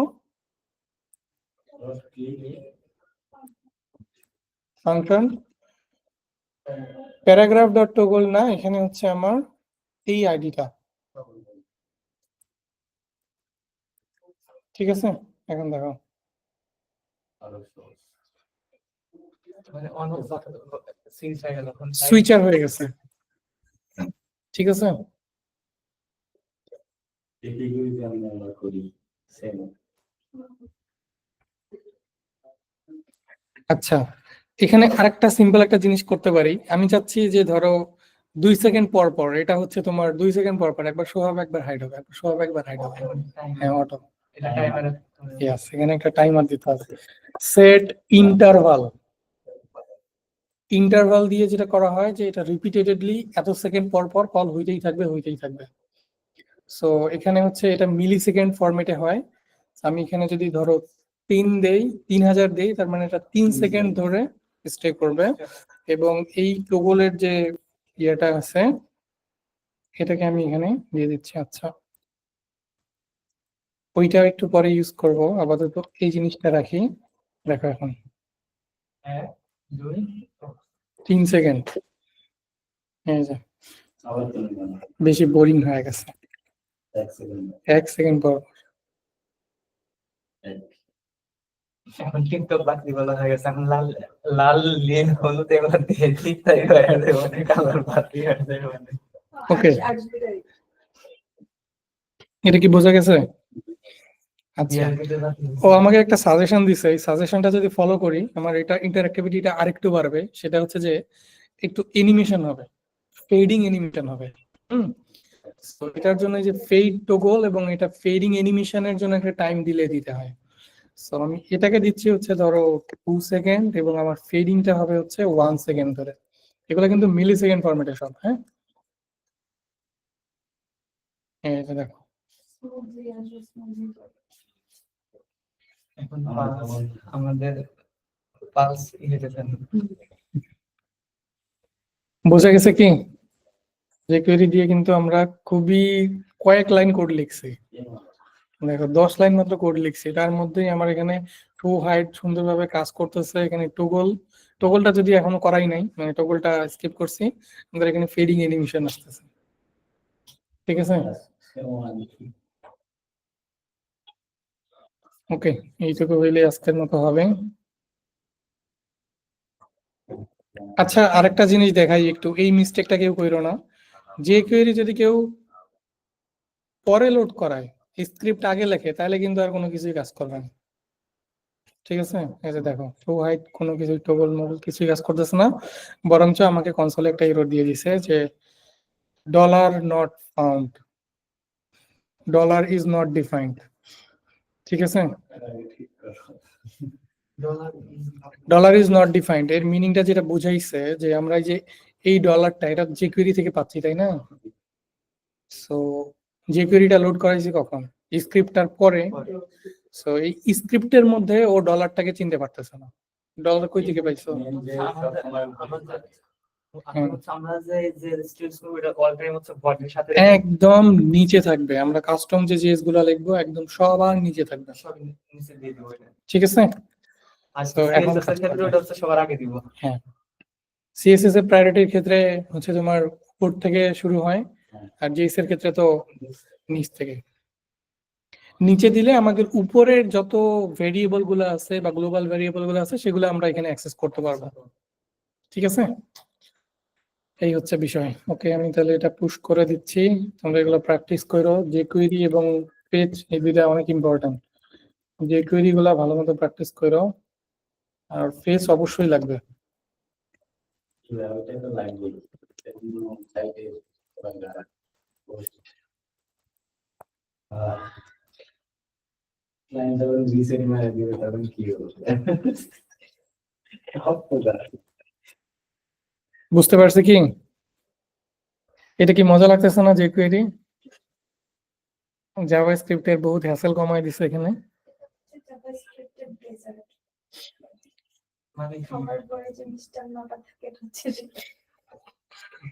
ফাংশন প্যারাগ্রাফ ডট টগল না, এখানে হচ্ছে আমার এই আইডিটা, ঠিক আছে। এখন দেখো মানে অন অফ সুইচ হয়ে গেল, এখন সুইচার হয়ে গেছে, ঠিক আছে। এগুলি আমরা করি সেম। আচ্ছা, এখানে আরেকটা সিম্পল একটা জিনিস করতে পারি। আমি চাচ্ছি যে ধরো 2 সেকেন্ড পর পর, এটা হচ্ছে তোমার 2 সেকেন্ড পর পর একবার শো হবে, একবার হাইড হবে, একবার শো হবে, একবার হাইড হবে। হ্যাঁ, অটো, এটা টাইমারে ইয়েস, এখানে একটা টাইমার দিতে হবে। সেট ইন্টারভাল, ইন্টারভাল দিয়ে যেটা করা হয় যে এটা রিপিটেডলি এত সেকেন্ড পর পর কল হইতেই থাকবে, হইতেই থাকবে। সো এখানে হচ্ছে এটা মিলি সেকেন্ড ফরম্যাটে হয়। আমি এখানে যদি ধরো 3 দেই, 3000 দেই, তার মানে এটা 3 সেকেন্ড ধরে স্টে করবে। এবং এই টগলের যে ইয়েটা আছে এটাকে আমি এখানে দিয়ে দিচ্ছি। আচ্ছা, ওইটা একটু পরে ইউজ করব, আপাতত এই জিনিসটা রাখি। দেখো এখন 1 2 3 সেকেন্ড, এই যে আবার তুমি জানো বেশি বোরিং হয়ে গেছে, 1 সেকেন্ড 1 সেকেন্ড পর। এখন টিকটক বাতি বলা হয়ে গেছে, এখন লাল লাল নীল হলুদ এগুলো দিয়ে টিকটক হয়ে গেছে, মানে কালার বাতি হয়ে যায় মানে। Okay. এটা কি বোঝা গেছে? আচ্ছা, ও আমাকে একটা সাজেশন দিছে, এই সাজেশনটা যদি ফলো করি আমার এটা ইন্টারঅ্যাক্টিভিটিটা আরেকটু বাড়বে। সেটা হচ্ছে যে একটু অ্যানিমেশন হবে, ফেডিং অ্যানিমেশন হবে। তো এটার জন্য এই যে ফেড টগল এবং এটা ফেডিং অ্যানিমেশনের জন্য একটা টাইম ডিলে দিতে হয়। সো আমি এটাকে দিচ্ছি হচ্ছে ধরো 2 সেকেন্ড এবং আমার ফেডিংটা হবে হচ্ছে 1 সেকেন্ড ধরে। এগুলো কিন্তু মিলি সেকেন্ড ফরম্যাটে সব, হ্যাঁ। এই যে দেখো এখন আমাদের পালস ইলেকট্রিশন বোঝা গেছে কি? যে কোয়েরি দিয়ে কিন্তু আমরা খুবই কয়েক লাইন কোড লিখছি, দেখো 10 লাইন মাত্র কোড লিখছি, তার মধ্যেই আমার এখানে টু হাইড সুন্দরভাবে কাজ করতেছে। এখানে টগলটা যদি এখনো করাই নাই, মানে টগলটা স্কিপ করছি, আমাদের এখানে ফেডিং অ্যানিমেশন আসতেছে, ঠিক আছে। ওকে, এইটুকু হইলে আজকের মতো হবে। আচ্ছা, আরেকটা জিনিস দেখাই একটু, এই মিস্টেকটা কেউ কইরো না। যে কোয়েরি যদি কেউ পরে লোড করায়, স্ক্রিপ্ট আগে লেখে, তাহলে কিন্তু আর কোনো কিছুই কাজ করবে না, ঠিক আছে। এই যে দেখো টু হাইড কোনো কিছু টগল মগল কিছুই কাজ করতেছে না, বরঞ্চ আমাকে কনসোলে একটা এরর দিয়ে দিছে যে dollar not found, dollar is not defined, ঠিক আছে। ডলার ইজ নট ডিফাইন্ড এর মিনিংটা যেটা বুঝাইছে যে আমরা এই যে এই ডলারটা এটা যে কোয়েরি থেকে পাচ্ছি, তাই না। সো যে কোয়েরিটা লোড করাইছি কখন? স্ক্রিপ্টটার পরে। সো এই স্ক্রিপ্টের মধ্যে ও ডলারটাকে চিনতে পারতেছে না, ডলার কই থেকে পাইছো? আমরা যে স্টিলস করব এটা অলরেডি হচ্ছে বডির সাথে একদম নিচে থাকবে, আমরা কাস্টম যে জিএস গুলো লিখবো একদম সবার নিচে থাকবে, সব নিচে দিয়ে দিব এটা। ঠিক আছে। আর তো এখন CSS এর ক্ষেত্রে ওটা হচ্ছে সবার আগে দিব। হ্যাঁ, সিএসএস এর প্রায়োরিটির ক্ষেত্রে হচ্ছে তোমার উপর থেকে শুরু হয়, আর জেএস এর ক্ষেত্রে তো নিচ থেকে। নিচে দিলে আমাদের উপরের যত ভেরিয়েবল গুলো আছে বা গ্লোবাল ভেরিয়েবল গুলো আছে সেগুলো আমরা এখানে অ্যাক্সেস করতে পারবো। ঠিক আছে, এই হচ্ছে বিষয়। ওকে, আমি তাহলে এটা পুশ করে দিচ্ছি, তোমরা এগুলো প্র্যাকটিস করো। jQuery এবং পেজ এই দুইটা অনেক ইম্পর্টেন্ট। jQuery গুলা ভালো মতো প্র্যাকটিস করো, আর পেজ অবশ্যই লাগবে। ওইটা তো লাগবে সাইটে ক্লায়েন্ট যখন রিসেট মারা দিবে তখন কি হবে? বুঝতে পারছি কি? এটা কি মজা লাগতেছে না? jQuery জাভাস্ক্রিপ্টের বহুত হ্যাসেল কমায় দিছে এখানে। জাভাস্ক্রিপ্টের ডেজার্ট মানে কি? খাবার পরে যে মিষ্টান্নটা থাকে এটা হচ্ছে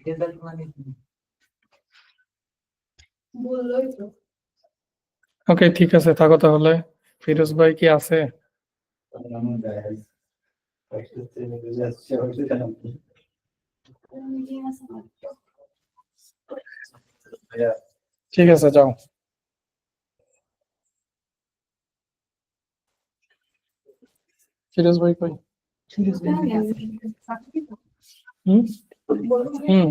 Result মানে কি? বললোই তো। ওকে, ঠিক আছে, থাকো তাহলে। ফিরোজ ভাই কি আছে? মিটিং আছে না? ঠিক আছে, যাও। ফিরোজ ভাই কই? আমি হুম বলবো হুম